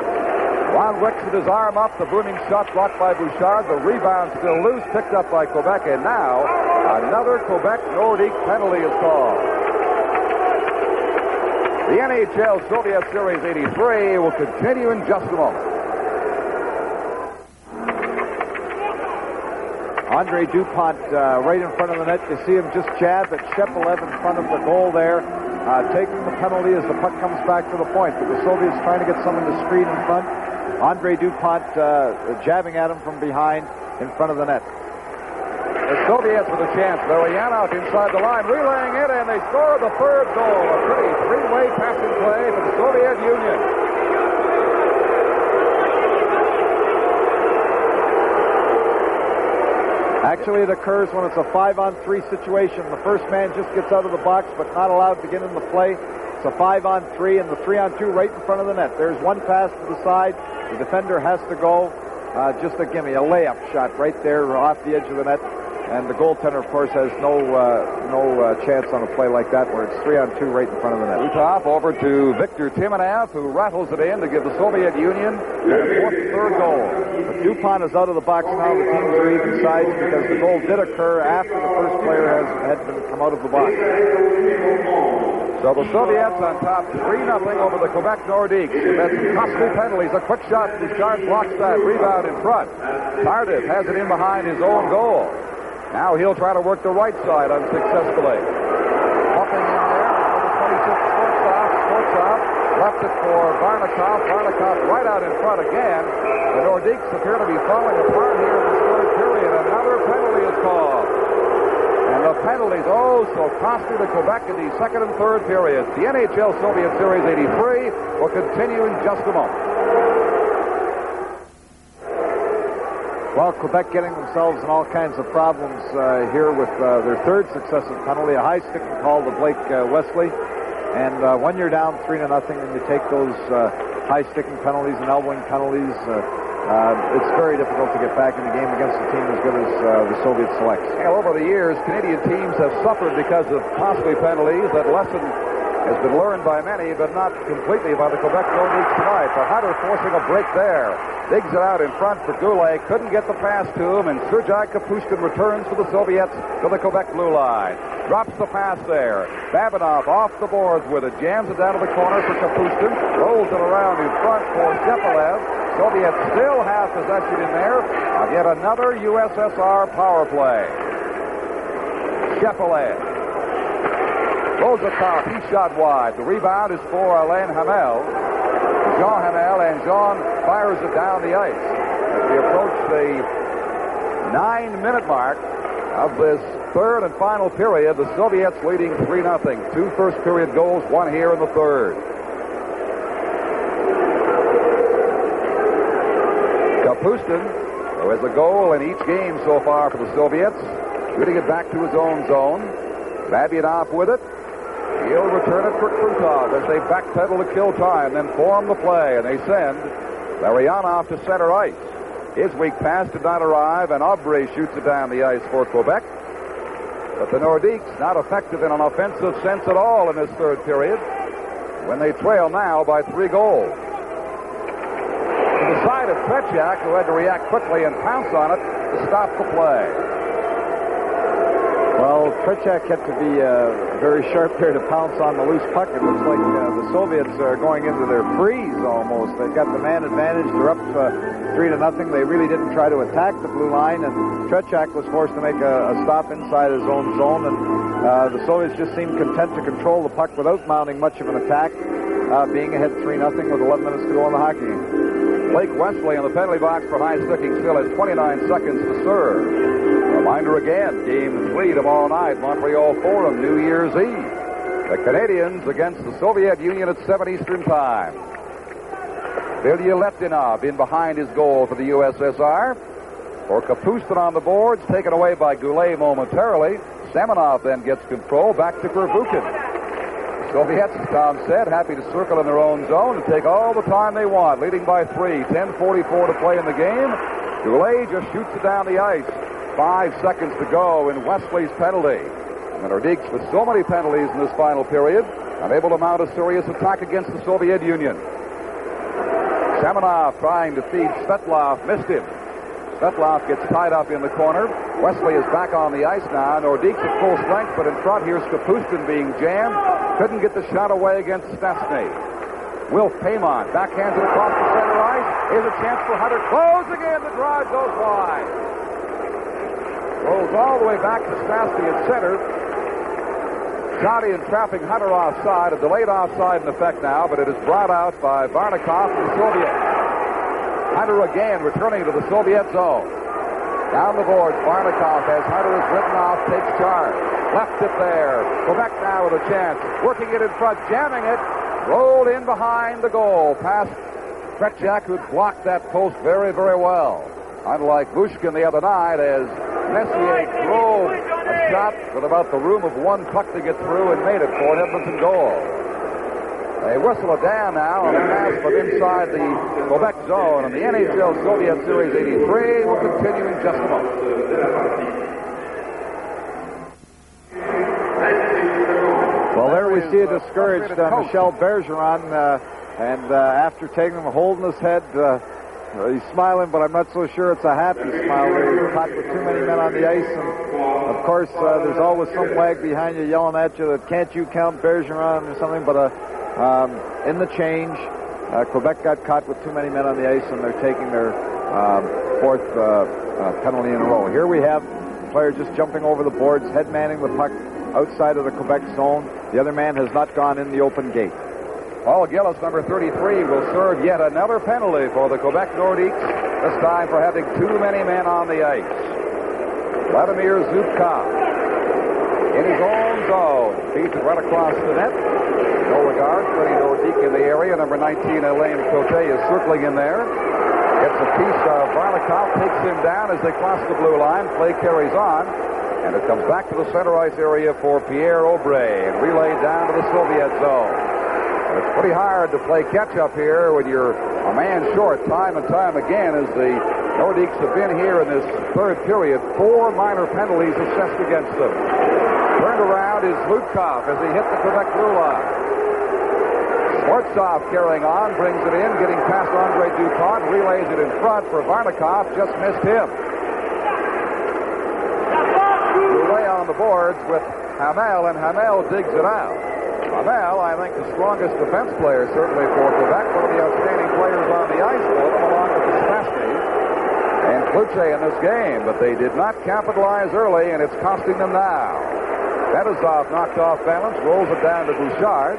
Ron Wicks with his arm up, the booming shot blocked by Bouchard. The rebound still loose, picked up by Quebec, and now another Quebec Nordique penalty is called. The NHL Soviet Series 83 will continue in just a moment. Andre Dupont right in front of the net. You see him just jab at Shepelev in front of the goal there, taking the penalty as the puck comes back to the point. But the Soviets trying to get someone to screen in front. Andre Dupont jabbing at him from behind in front of the net. The Soviets with a chance. Larionov inside the line, relaying it, and they score the third goal. A pretty three-way passing play for the Soviet Union. Actually, it occurs when it's a 5-on-3 situation. The first man just gets out of the box, but not allowed to get in the play. It's a 5-on-3, and the 3-on-2 right in front of the net. There's one pass to the side. The defender has to go. Just a gimme, a layup shot right there off the edge of the net. And the goaltender, of course, has no chance on a play like that where it's 3-on-2 right in front of the net. Top over to Victor Timonev, who rattles it in to give the Soviet Union their fourth and third goal. But Dupont is out of the box now. The teams are even sides because the goal did occur after the first player had come out of the box. So the Soviets on top 3-0 over the Quebec Nordiques. They've had some costly penalties. A quick shot. Bouchard blocks that rebound in front. Tardif has it in behind his own goal. Now he'll try to work the right side unsuccessfully. Puffing in there for the 26th Sportsov. Left it for Varnikov. Varnikov right out in front again. The Nordiques appear to be falling apart here in this third period. Another penalty is called. And the penalties, so costly to Quebec in the second and third periods. The NHL Soviet Series 83 will continue in just a moment. Well, Quebec getting themselves in all kinds of problems here with their third successive penalty, a high sticking call to Blake Wesley. And when you're down 3-0 and you take those high sticking penalties and elbowing penalties, it's very difficult to get back in the game against a team as good as the Soviet selects. Well, over the years, Canadian teams have suffered because of costly penalties. That lesson has been learned by many, but not completely by the Quebec Nordiques tonight. The Hunter forcing a break there. Digs it out in front for Goulet. Couldn't get the pass to him, and Sergei Kapustin returns for the Soviets to the Quebec blue line. Drops the pass there. Babinov off the boards with it. Jams it down to the corner for Kapustin. Rolls it around in front for Shepelev. Soviets still have possession in there. Yet another USSR power play. Shepelev goes the top. He shot wide. The rebound is for Alain Hamel. Jean Hamel, and Jean fires it down the ice. As we approach the 9-minute mark of this third and final period, the Soviets leading 3-0. 2 first-period goals, 1 here in the third. Kapustin, who has a goal in each game so far for the Soviets, shooting it back to his own zone. Babinov with it. He'll return it for Krutov as they backpedal to kill time, then form the play, and they send Larionov to center ice. His weak pass did not arrive, and Aubry shoots it down the ice for Quebec. But the Nordiques not effective in an offensive sense at all in this third period, when they trail now by 3 goals. To the side of Tretiak, who had to react quickly and pounce on it to stop the play. Well, Tretiak had to be very sharp there to pounce on the loose puck. It looks like the Soviets are going into their freeze almost. They've got the man advantage. They're up 3-0. They really didn't try to attack the blue line, and Tretiak was forced to make a stop inside his own zone, and the Soviets just seemed content to control the puck without mounting much of an attack, being ahead 3-0 with 11 minutes to go in the hockey game. Blake Wesley in the penalty box for high-sticking still has 29 seconds to serve. Reminder again, Game 3 tomorrow night, Montreal Forum, New Year's Eve. The Canadians against the Soviet Union at 7 Eastern Time. Ilya Letinov in behind his goal for the USSR. For Kapustin on the boards, taken away by Goulet momentarily. Semenov then gets control, back to Vervukin. The Soviets, as Tom said, happy to circle in their own zone and take all the time they want, leading by 3. 10:44 to play in the game. Goulet just shoots it down the ice. 5 seconds to go in Wesley's penalty. And the Nordiques, with so many penalties in this final period, unable to mount a serious attack against the Soviet Union. Semenov trying to feed Svetlov, missed him. Svetlov gets tied up in the corner. Wesley is back on the ice now. Nordiques at full strength, but in front here's Kapustin being jammed. Couldn't get the shot away against Stastny. Wilf Paymon backhands it across the center ice. Here's a chance for Hunter. Close again. The drive goes wide. Rolls all the way back to Stastny at center. Johnny entrapping Hunter offside. A delayed offside in effect now, but it is brought out by Varnikov and the Soviets. Hunter again returning to the Soviet zone. Down the boards, Varnikov, as Hunter is written off, takes charge. Left it there. Quebec now with a chance. Working it in front, jamming it. Rolled in behind the goal. Past Tretiak, who blocked that post very, very well. Unlike Bushkin the other night, as Messier drove a shot with about the room of one puck to get through and made it for an Edmonton goal. They whistle it down now on the pass from inside the Quebec zone, and the NHL Soviet Series 83 will continue in just a moment. Well, there we see a discouraged Michel Bergeron, and after taking him, holding his head, he's smiling, but I'm not so sure it's a happy smile. He's caught with too many men on the ice, and of course, there's always some wag behind you yelling at you that can't you count Bergeron or something, but in the change, Quebec got caught with too many men on the ice, and they're taking their fourth penalty in a row. Here we have the player just jumping over the boards, head manning the puck outside of the Quebec zone. The other man has not gone in the open gate. Paul Gillis, number 33, will serve yet another penalty for the Quebec Nordiques, this time for having too many men on the ice. Vladimir Zubkov in his own zone, feeds it right across the net. No regard for any Nordique in the area. Number 19, Alain Cote, is circling in there. Gets a piece of Varnikov, takes him down as they cross the blue line. Play carries on, and it comes back to the center ice area for Pierre Aubray, and relayed down to the Soviet zone. It's pretty hard to play catch-up here when you're a man short time and time again, as the Nordiques have been here in this third period. 4 minor penalties assessed against them. Turned around is Lutkov as he hit the Quebec blue line. Sportsov carrying on, brings it in, getting past Andre Dupont, relays it in front for Varnikov, just missed him. Goulet on the boards with Hamel, and Hamel digs it out. Hamel, I think, the strongest defense player, certainly for Quebec, one of the outstanding players on the ice for them, along with Stastny and Kluche in this game, but they did not capitalize early, and it's costing them now. Fetisov knocked off balance, rolls it down to Bouchard.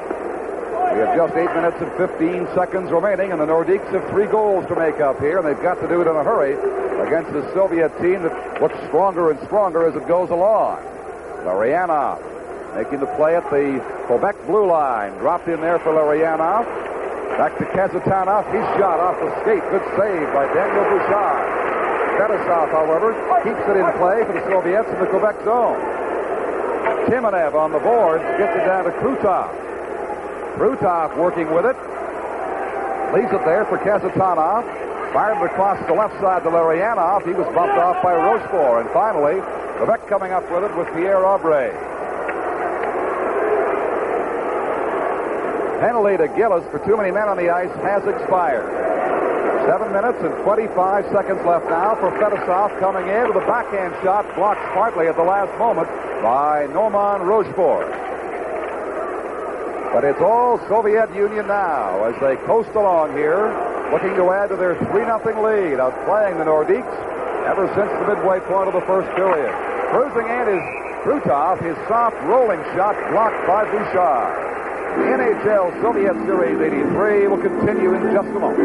We have just 8 minutes and 15 seconds remaining, and the Nordiques have 3 goals to make up here, and they've got to do it in a hurry against the Soviet team that looks stronger and stronger as it goes along. Larionov making the play at the Quebec blue line. Dropped in there for Larionov. Back to Kazatanov. He's shot off the skate. Good save by Daniel Bouchard. Fetisov, however, keeps it in play for the Soviets in the Quebec zone. Timonev on the boards gets it down to Krutov. Krutov working with it. Leaves it there for Kazatanov. Fired it across the left side to Larionov. He was bumped off by Rochefort. And finally, Quebec coming up with it with Pierre Aubray. Penalty to Gillis for too many men on the ice has expired. 7 minutes and 25 seconds left now for Fedosov, coming in with a backhand shot, blocked partly at the last moment by Norman Rochefort. But it's all Soviet Union now as they coast along here, looking to add to their 3-0 lead, outplaying the Nordicks ever since the midway point of the first period. Cruising in is Krutov, his soft rolling shot blocked by Bouchard. The NHL Soviet Series 83 will continue in just a moment.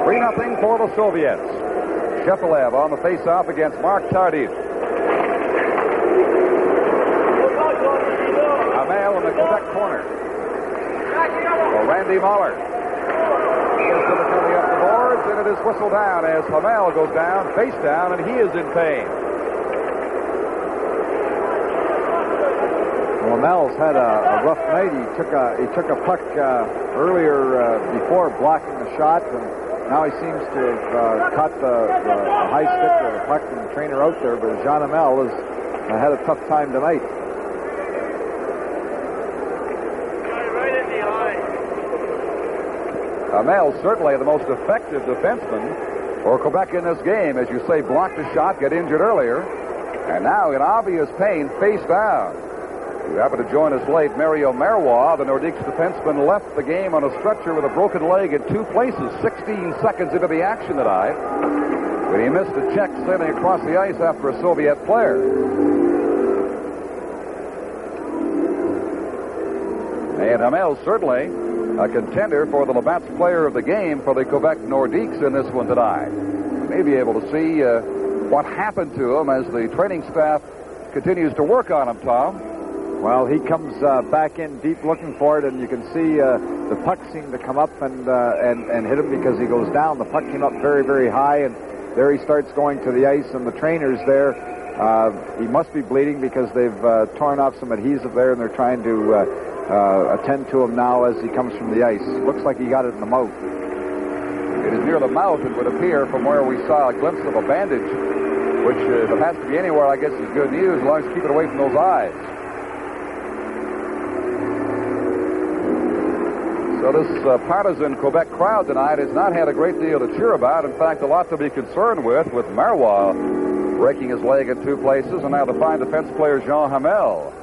3-0 for the Soviets. Shepelev on the face-off against Mark Tardif. Hamel in the Quebec corner. For Randy Mahler. He has difficulty up the boards, and it is whistled down as Hamel goes down, face down, and he is in pain. Well, Hamel's had a rough night. He took a puck earlier before blocking the shot, and now he seems to have caught the high stick of the puck and the trainer out there, but Jean Hamel has had a tough time tonight. Hamel certainly the most effective defenseman for Quebec in this game. As you say, blocked the shot, got injured earlier, and now in obvious pain, face down. You happen to join us late. Mario Marois, the Nordiques defenseman, left the game on a stretcher with a broken leg in 2 places 16 seconds into the action tonight, when he missed a check sailing across the ice after a Soviet player. And Hamel certainly a contender for the Labatt's player of the game for the Quebec Nordiques in this one tonight. We may be able to see what happened to him as the training staff continues to work on him, Tom. Well, he comes back in deep looking for it, and you can see the puck seemed to come up and hit him because he goes down. The puck came up very, very high, and there he starts going to the ice, and the trainer's there. He must be bleeding because they've torn off some adhesive there, and they're trying to attend to him now as he comes from the ice. Looks like he got it in the mouth. It is near the mouth, it would appear, from where we saw a glimpse of a bandage, which if it has to be anywhere, I guess is good news, as long as you keep it away from those eyes. So this partisan Quebec crowd tonight has not had a great deal to cheer about. In fact, a lot to be concerned with Marois breaking his leg in 2 places, and now the fine defense player Jean Hamel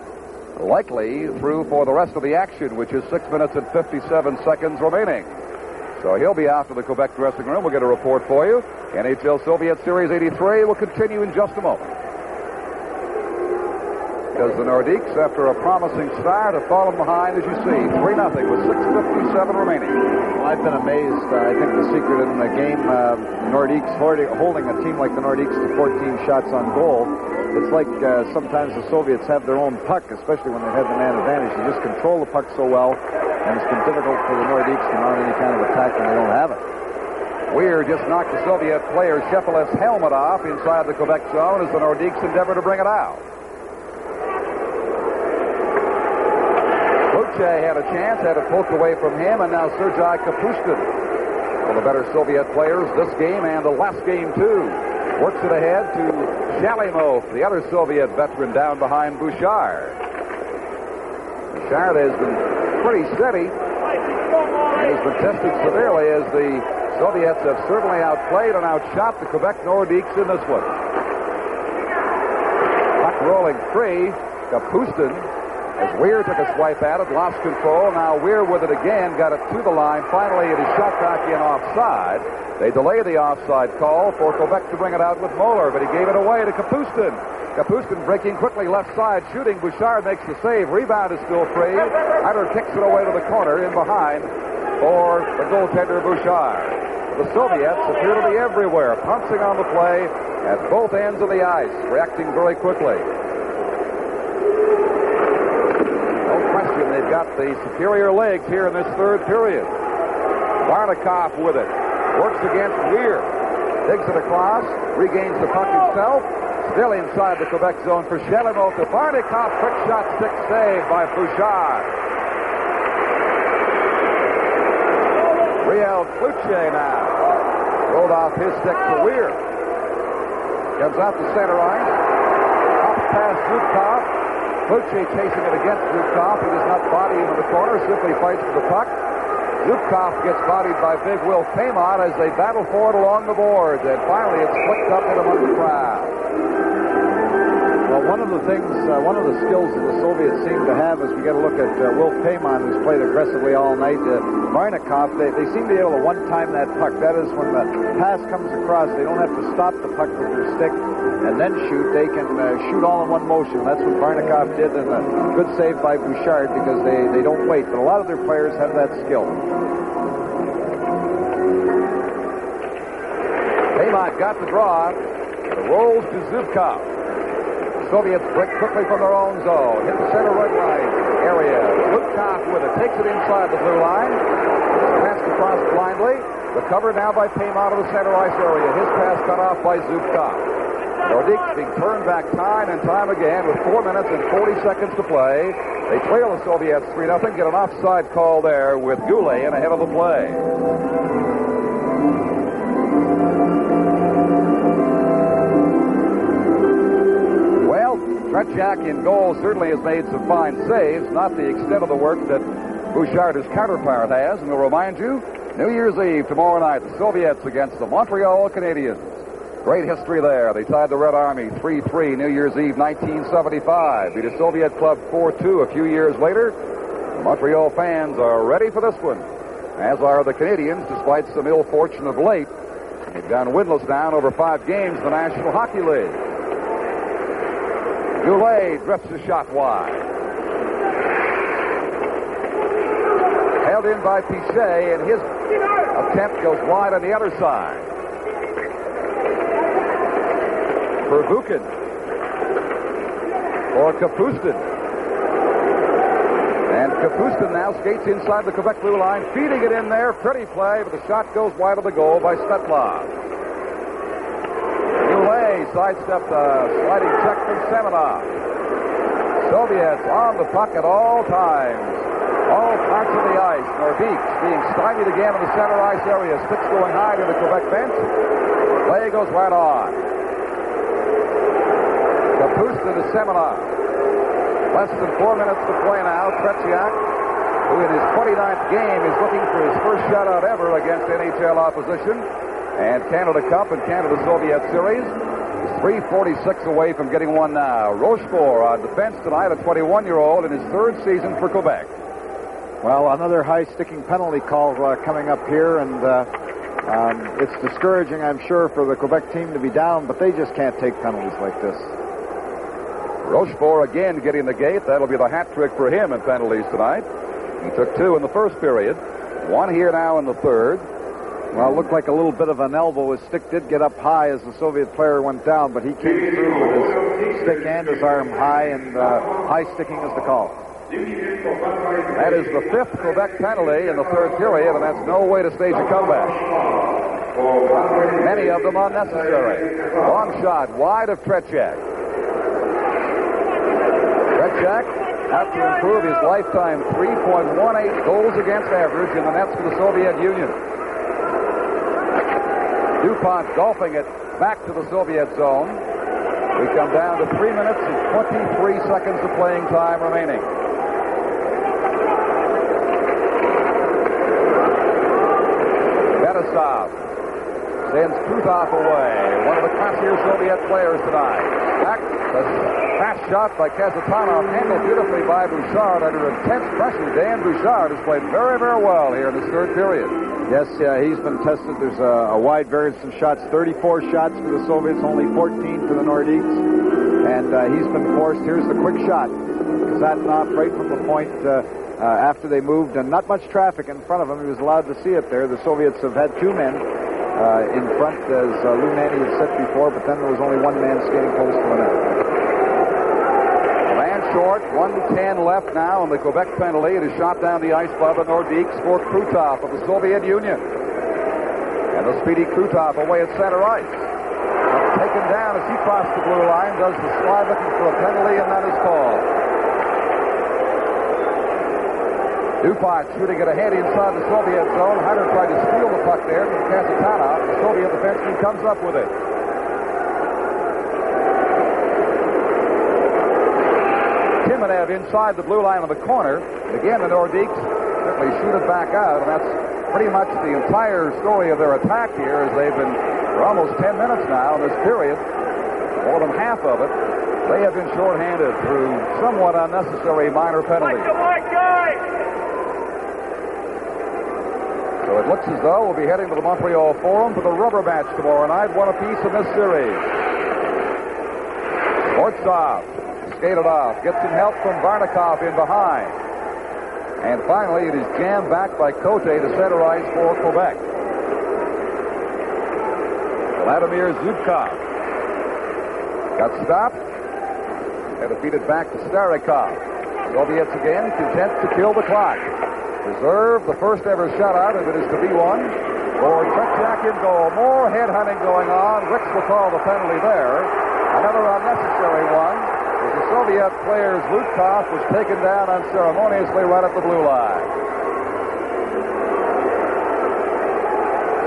likely through for the rest of the action, which is 6 minutes and 57 seconds remaining. So he'll be out to the Quebec dressing room. We'll get a report for you. NHL Soviet Series 83 will continue in just a moment. Because the Nordiques, after a promising start, have fallen behind, as you see, 3-0 with 6:57 remaining. Well, I've been amazed. I think the secret in the game, Nordiques holding a team like the Nordiques to 14 shots on goal. It's like sometimes the Soviets have their own puck, especially when they have the man advantage. They just control the puck so well, and it's been difficult for the Nordiques to mount any kind of attack when they don't have it. Weir just knocked the Soviet player Shepelev's helmet off inside the Quebec zone as the Nordiques endeavor to bring it out. Luce had a chance, had it poked away from him, and now Sergei Kapustin, one of the better Soviet players this game and the last game too, works it ahead to Shalimov, the other Soviet veteran, down behind Bouchard. Bouchard has been pretty steady, and he's been tested severely as the Soviets have certainly outplayed and outshot the Quebec Nordiques in this one. Puck rolling free. Kapustin, as Weir took a swipe at it, lost control. Now Weir with it again, got it to the line. Finally, it is shot back in offside. They delay the offside call for Quebec to bring it out with Moeller, but he gave it away to Kapustin. Kapustin breaking quickly left side, shooting. Bouchard makes the save. Rebound is still free. Eiler kicks it away to the corner in behind for the goaltender Bouchard. The Soviets appear to be everywhere, pouncing on the play at both ends of the ice, reacting very quickly. No question, they've got the superior legs here in this third period. Barnikov with it. Works against Weir. Digs it across. Regains the puck himself. Still inside the Quebec zone for Shalimov to Barnikov. Quick shot, stick save by Bouchard. Riel Cloutier now. Rolled off his stick to Weir. Comes out to center ice. Off past Zubkov. Kluche chasing it against Zubkov. He does not body him in the corner, simply fights for the puck. Zubkov gets bodied by big Will Paymont as they battle for it along the boards. And finally, it's flicked up and among the crowd. Well, one of the things, one of the skills that the Soviets seem to have is we get a look at Will Paymont, who's played aggressively all night. Varnikov, they seem to be able to one-time that puck. That is, when the pass comes across, they don't have to stop the puck with their stick and then shoot. They can shoot all in one motion. That's what Varnikov did, and a good save by Bouchard because they don't wait. But a lot of their players have that skill. Paymont got the draw. It rolls to Zubkov. Soviets break quickly from their own zone. Hit the center red line area. Zubkov with it. Takes it inside the blue line. Passed across blindly. Recovered now by Paymont of the center ice area. His pass cut off by Zubkov. Nordiks being turned back time and time again with 4 minutes and 40 seconds to play. They trail the Soviets 3-0. Get an offside call there with Goulet in ahead of the play. Tretiak in goal certainly has made some fine saves, not the extent of the work that Bouchard, his counterpart, has. And we'll remind you, New Year's Eve tomorrow night, the Soviets against the Montreal Canadiens. Great history there. They tied the Red Army 3-3 New Year's Eve 1975. Beat a Soviet club 4-2 a few years later. The Montreal fans are ready for this one, as are the Canadians, despite some ill fortune of late. They've gone winless now in over 5 games in the National Hockey League. Goulet drifts a shot wide. Held in by Pichet, and his attempt goes wide on the other side. Verbuchen or Kapustin. And Kapustin now skates inside the Quebec blue line, feeding it in there. Pretty play, but the shot goes wide of the goal by Svetlov. Goulet sidestepped a sliding check from Semenov. Soviets on the puck at all times. All parts of the ice. Nordiks being stymied again in the center ice area. Sticks going high to the Quebec bench. Play goes right on. Kapustin to Semenov. Less than 4 minutes to play now. Tretiak, who in his 29th game is looking for his first shutout ever against NHL opposition. And Canada Cup and Canada Soviet Series is 3:46 away from getting one now. Rochefort on defense tonight, a 21-year-old in his 3rd season for Quebec. Well, another high-sticking penalty call coming up here, and it's discouraging, I'm sure, for the Quebec team to be down, but they just can't take penalties like this. Rochefort again getting the gate. That'll be the hat trick for him in penalties tonight. He took 2 in the first period. 1 here now in the 3rd. Well, it looked like a little bit of an elbow. His stick did get up high as the Soviet player went down, but he came through with his stick and his arm high, and high sticking is the call. That is the 5th Quebec penalty in the 3rd period, and that's no way to stage a comeback. Many of them unnecessary. Long shot wide of Tretiak. Tretiak has to improve his lifetime 3.18 goals against average in the nets for the Soviet Union. DuPont golfing it back to the Soviet zone. We come down to 3 minutes and 23 seconds of playing time remaining. Beresov sends Krutov away, one of the classier Soviet players tonight. Back, the fast shot by Kazatanov, handled beautifully by Bouchard under intense pressure. Dan Bouchard has played very, very well here in this 3rd period. Yes, he's been tested. There's a wide variance of shots. 34 shots for the Soviets, only 14 for the Nordiques. And he's been forced. Here's the quick shot. Kazatanov right from the point after they moved, and not much traffic in front of him. He was allowed to see it there. The Soviets have had 2 men in front, as Lou Nanny had said before, but then there was only 1 man skating close to the net. Short, 1:10 left now in the Quebec penalty. It is shot down the ice by the Nordiques for Krutov of the Soviet Union. And the speedy Krutov away at center ice. Taken down as he crossed the blue line, does the slide looking for a penalty, and that is called. DuPont shooting it ahead inside the Soviet zone. Hunter tried to steal the puck there from Kazatanov. The Soviet defenseman comes up with it. Kamenev inside the blue line in the corner. Again, the Nordiques certainly shoot it back out, and that's pretty much the entire story of their attack here, as they've been for almost 10 minutes now in this period, more than half of it. They have been shorthanded through somewhat unnecessary minor penalties. So it looks as though we'll be heading to the Montreal Forum for the rubber match tomorrow night, one apiece in this series. Ortsov skated off, gets some help from Varnikov in behind. And finally, it is jammed back by Cote to center ice for Quebec. Vladimir Zubkov got stopped and defeated back to Starikov. Soviets again content to kill the clock. Reserve the first ever shutout, if it is to be one, for Tretiak in goal. More headhunting going on. Ricks will call the penalty there. Another unnecessary one. As the Soviet player's Lutkov was taken down unceremoniously right at the blue line.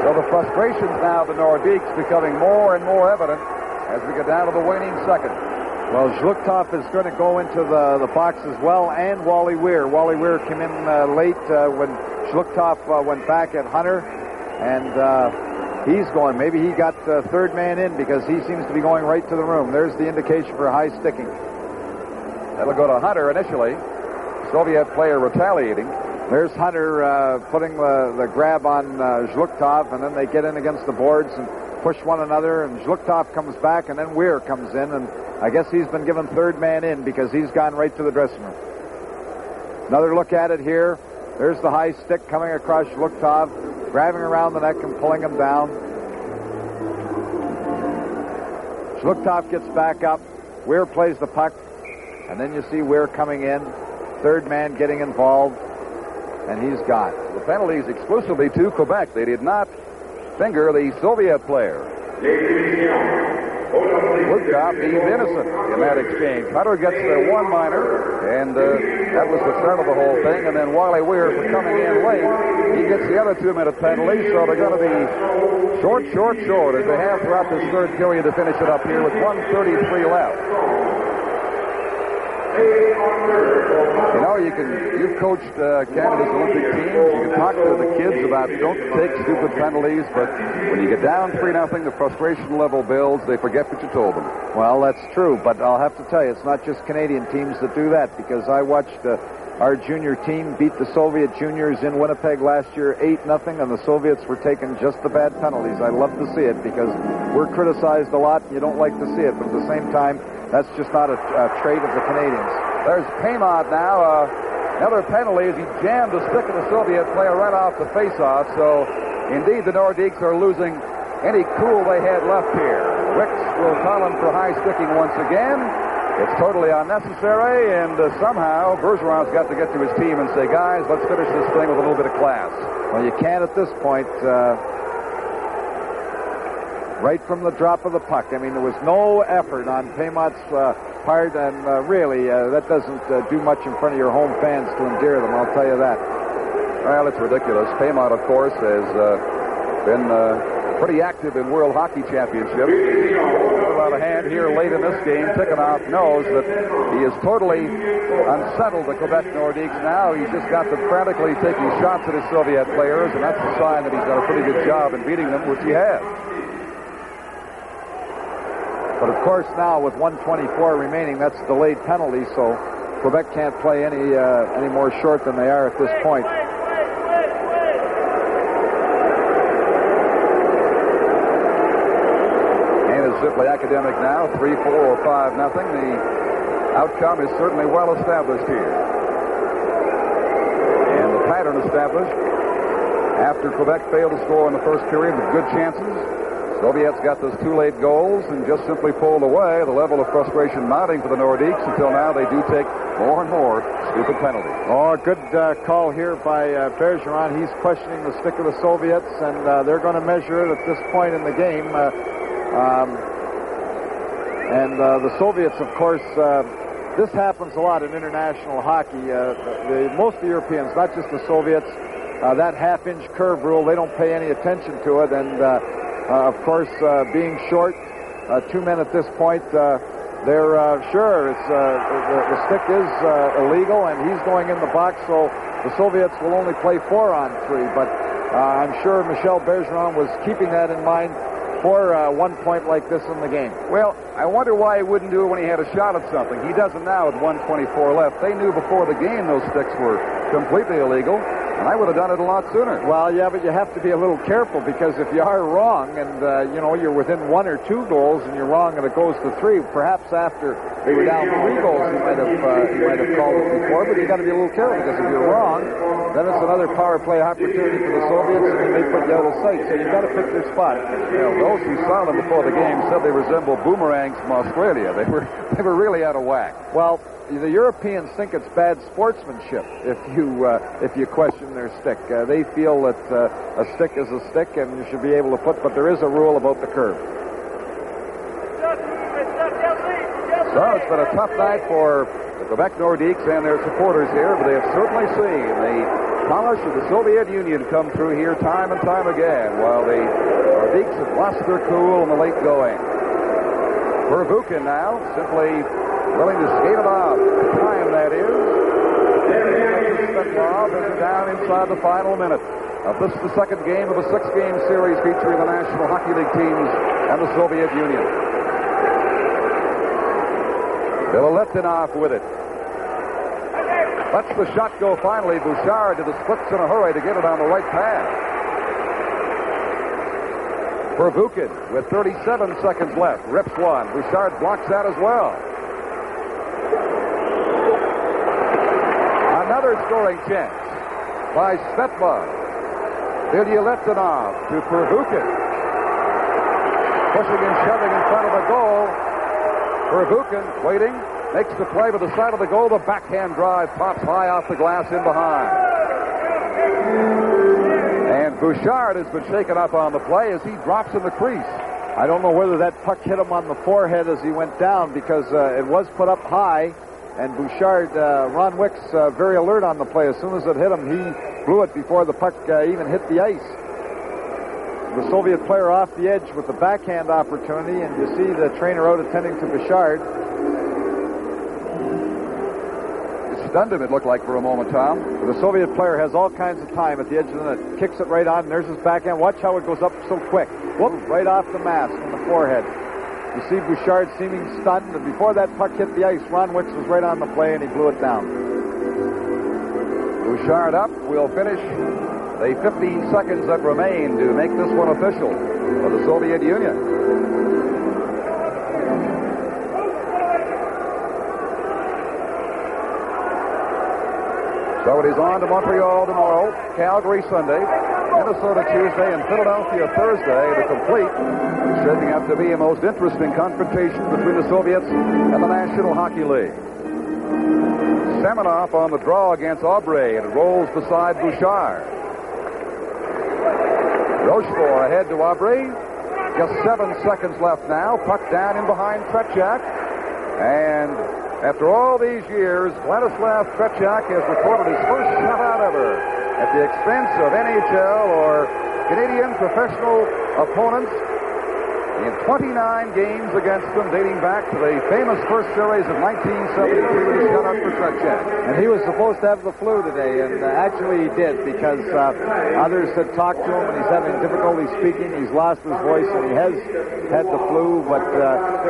So the frustrations now of the Nordiques becoming more and more evident as we get down to the waning second. Well, Zhluktov is going to go into the box as well, and Wally Weir. Wally Weir came in late when Zhluktov went back at Hunter, and he's going. Maybe he got third man in because he seems to be going right to the room. There's the indication for high sticking. That'll go to Hunter initially. Soviet player retaliating. There's Hunter putting the grab on Zhluktov, and then they get in against the boards and push one another, and Zhluktov comes back, and then Weir comes in, and I guess he's been given third man in because he's gone right to the dressing room. Another look at it here. There's the high stick coming across Zhluktov, grabbing around the neck and pulling him down. Zhluktov gets back up. Weir plays the puck, and then you see Weir coming in. Third man getting involved, and he's gone. The penalties exclusively to Quebec. They did not finger the Soviet player. Lutkov deemed innocent in that exchange. Hunter gets the one minor, and that was the start of the whole thing. And then Wally Weir, for coming in late, he gets the other 2-minute penalty. So they're going to be short, as they have throughout this third period to finish it up here with 1:33 left. You know, you've coached Canada's Olympic teams. You can talk to the kids about don't take stupid penalties, but when you get down 3-0, the frustration level builds. They forget what you told them. Well, that's true, but I'll have to tell you, it's not just Canadian teams that do that, because I watched our junior team beat the Soviet juniors in Winnipeg last year 8-0, and the Soviets were taking just the bad penalties. I love to see it because we're criticized a lot, and you don't like to see it, but at the same time, that's just not a trait of the Canadians. There's Paymont now. Another penalty as he jammed the stick of the Soviet player right off the face-off. So, indeed, the Nordiques are losing any cool they had left here. Wicks will call him for high sticking once again. It's totally unnecessary, and somehow Bergeron's got to get to his team and say, guys, let's finish this thing with a little bit of class. Well, you can't at this point. Right from the drop of the puck. I mean, there was no effort on Paymont's part, and really, that doesn't do much in front of your home fans to endear them, I'll tell you that. Well, it's ridiculous. Paymont, of course, has been pretty active in World Hockey Championships. Out of hand here late in this game. Tikhonov knows that he is totally unsettled the Quebec Nordiques now. He's just got them frantically taking shots at his Soviet players, and that's a sign that he's done a pretty good job in beating them, which he has. But of course now with 1:24 remaining, that's a delayed penalty, so Quebec can't play any more short than they are at this point. And it's simply academic now, 3-4 or 5-0. The outcome is certainly well established here. And the pattern established after Quebec failed to score in the first period with good chances. Soviets got those 2 late goals and just simply pulled away. The level of frustration mounting for the Nordiques until now they do take more and more stupid penalties. Oh, good call here by Bergeron. He's questioning the stick of the Soviets, and they're going to measure it at this point in the game. The Soviets, of course, this happens a lot in international hockey. Most of the Europeans, not just the Soviets, that half-inch curve rule, they don't pay any attention to it, and of course, being short, 2 men at this point, They're sure the stick is illegal, and he's going in the box, so the Soviets will only play 4-on-3. But I'm sure Michel Bergeron was keeping that in mind for 1 point like this in the game. Well, I wonder why he wouldn't do it when he had a shot at something. He doesn't now with 1:24 left. They knew before the game those sticks were completely illegal, and I would have done it a lot sooner. Well, yeah, but you have to be a little careful, because if you are wrong and, you're within 1 or 2 goals and you're wrong and it goes to 3, perhaps after they were down 3 goals, he might have called it before, but you got to be a little careful, because if you're wrong, then it's another power play opportunity for the Soviets, and they put you out of sight. So you've got to pick their spot. Those who saw them before the game said they resemble boomerangs from Australia. They were really out of whack. Well, the Europeans think it's bad sportsmanship if you question their stick. They feel that a stick is a stick, and you should be able to put. But there is a rule about the curve. So it's been a tough night for the Quebec Nordiques and their supporters here, but they have certainly seen the polish of the Soviet Union come through here time and time again, while the Nordiques have lost their cool in the late going. Pervukin now simply willing to skate it off. Time, that is. Svetlov is down inside the final minute. This is the second game of a 6-game series featuring the National Hockey League teams and the Soviet Union. Bileletdinov with it. Lets the shot go finally. Bouchard did the splits in a hurry to get it on the right path. Pervukin with 37 seconds left. Rips one. Bouchard blocks that as well. Another scoring chance by Svetlov. Bileletdinov to Pervukin. Pushing and shoving in front of the goal. Pervukin waiting, makes the play with the side of the goal. The backhand drive pops high off the glass in behind. And Bouchard has been shaken up on the play as he drops in the crease. I don't know whether that puck hit him on the forehead as he went down, because it was put up high, and Bouchard, Ron Wick's very alert on the play. As soon as it hit him, he blew it before the puck even hit the ice. The Soviet player off the edge with the backhand opportunity, and you see the trainer out attending to Bouchard. It stunned him, it looked like, for a moment, Tom. The Soviet player has all kinds of time at the edge of the net. Kicks it right on, and there's his backhand. Watch how it goes up so quick. Whoop, right off the mask on the forehead. You see Bouchard seeming stunned, and before that puck hit the ice, Ron Wicks was right on the play, and he blew it down. Bouchard up. We'll finish the 15 seconds that remain to make this one official for the Soviet Union. So it is on to Montreal tomorrow, Calgary Sunday, Minnesota Tuesday, and Philadelphia Thursday to complete. It's shaping up to be a most interesting confrontation between the Soviets and the National Hockey League. Semenov on the draw against Aubrey, and it rolls beside Bouchard. Rochefort ahead to Aubrey. Just 7 seconds left now. Puck down in behind Tretiak. And after all these years, Vladislav Tretiak has recorded his first shutout ever at the expense of NHL or Canadian professional opponents in 29 games against them, dating back to the famous first series of 1972, with a shutout for Tretiak. And he was supposed to have the flu today, and actually he did, because others had talked to him, and he's having difficulty speaking. He's lost his voice, and he has had the flu, but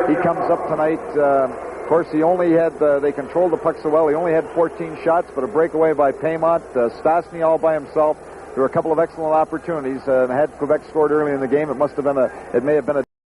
he comes up tonight. Of course, he only had, they controlled the puck so well, he only had 14 shots, but a breakaway by Paymont, Stastny all by himself. There were a couple of excellent opportunities, and had Quebec scored early in the game, it may have been a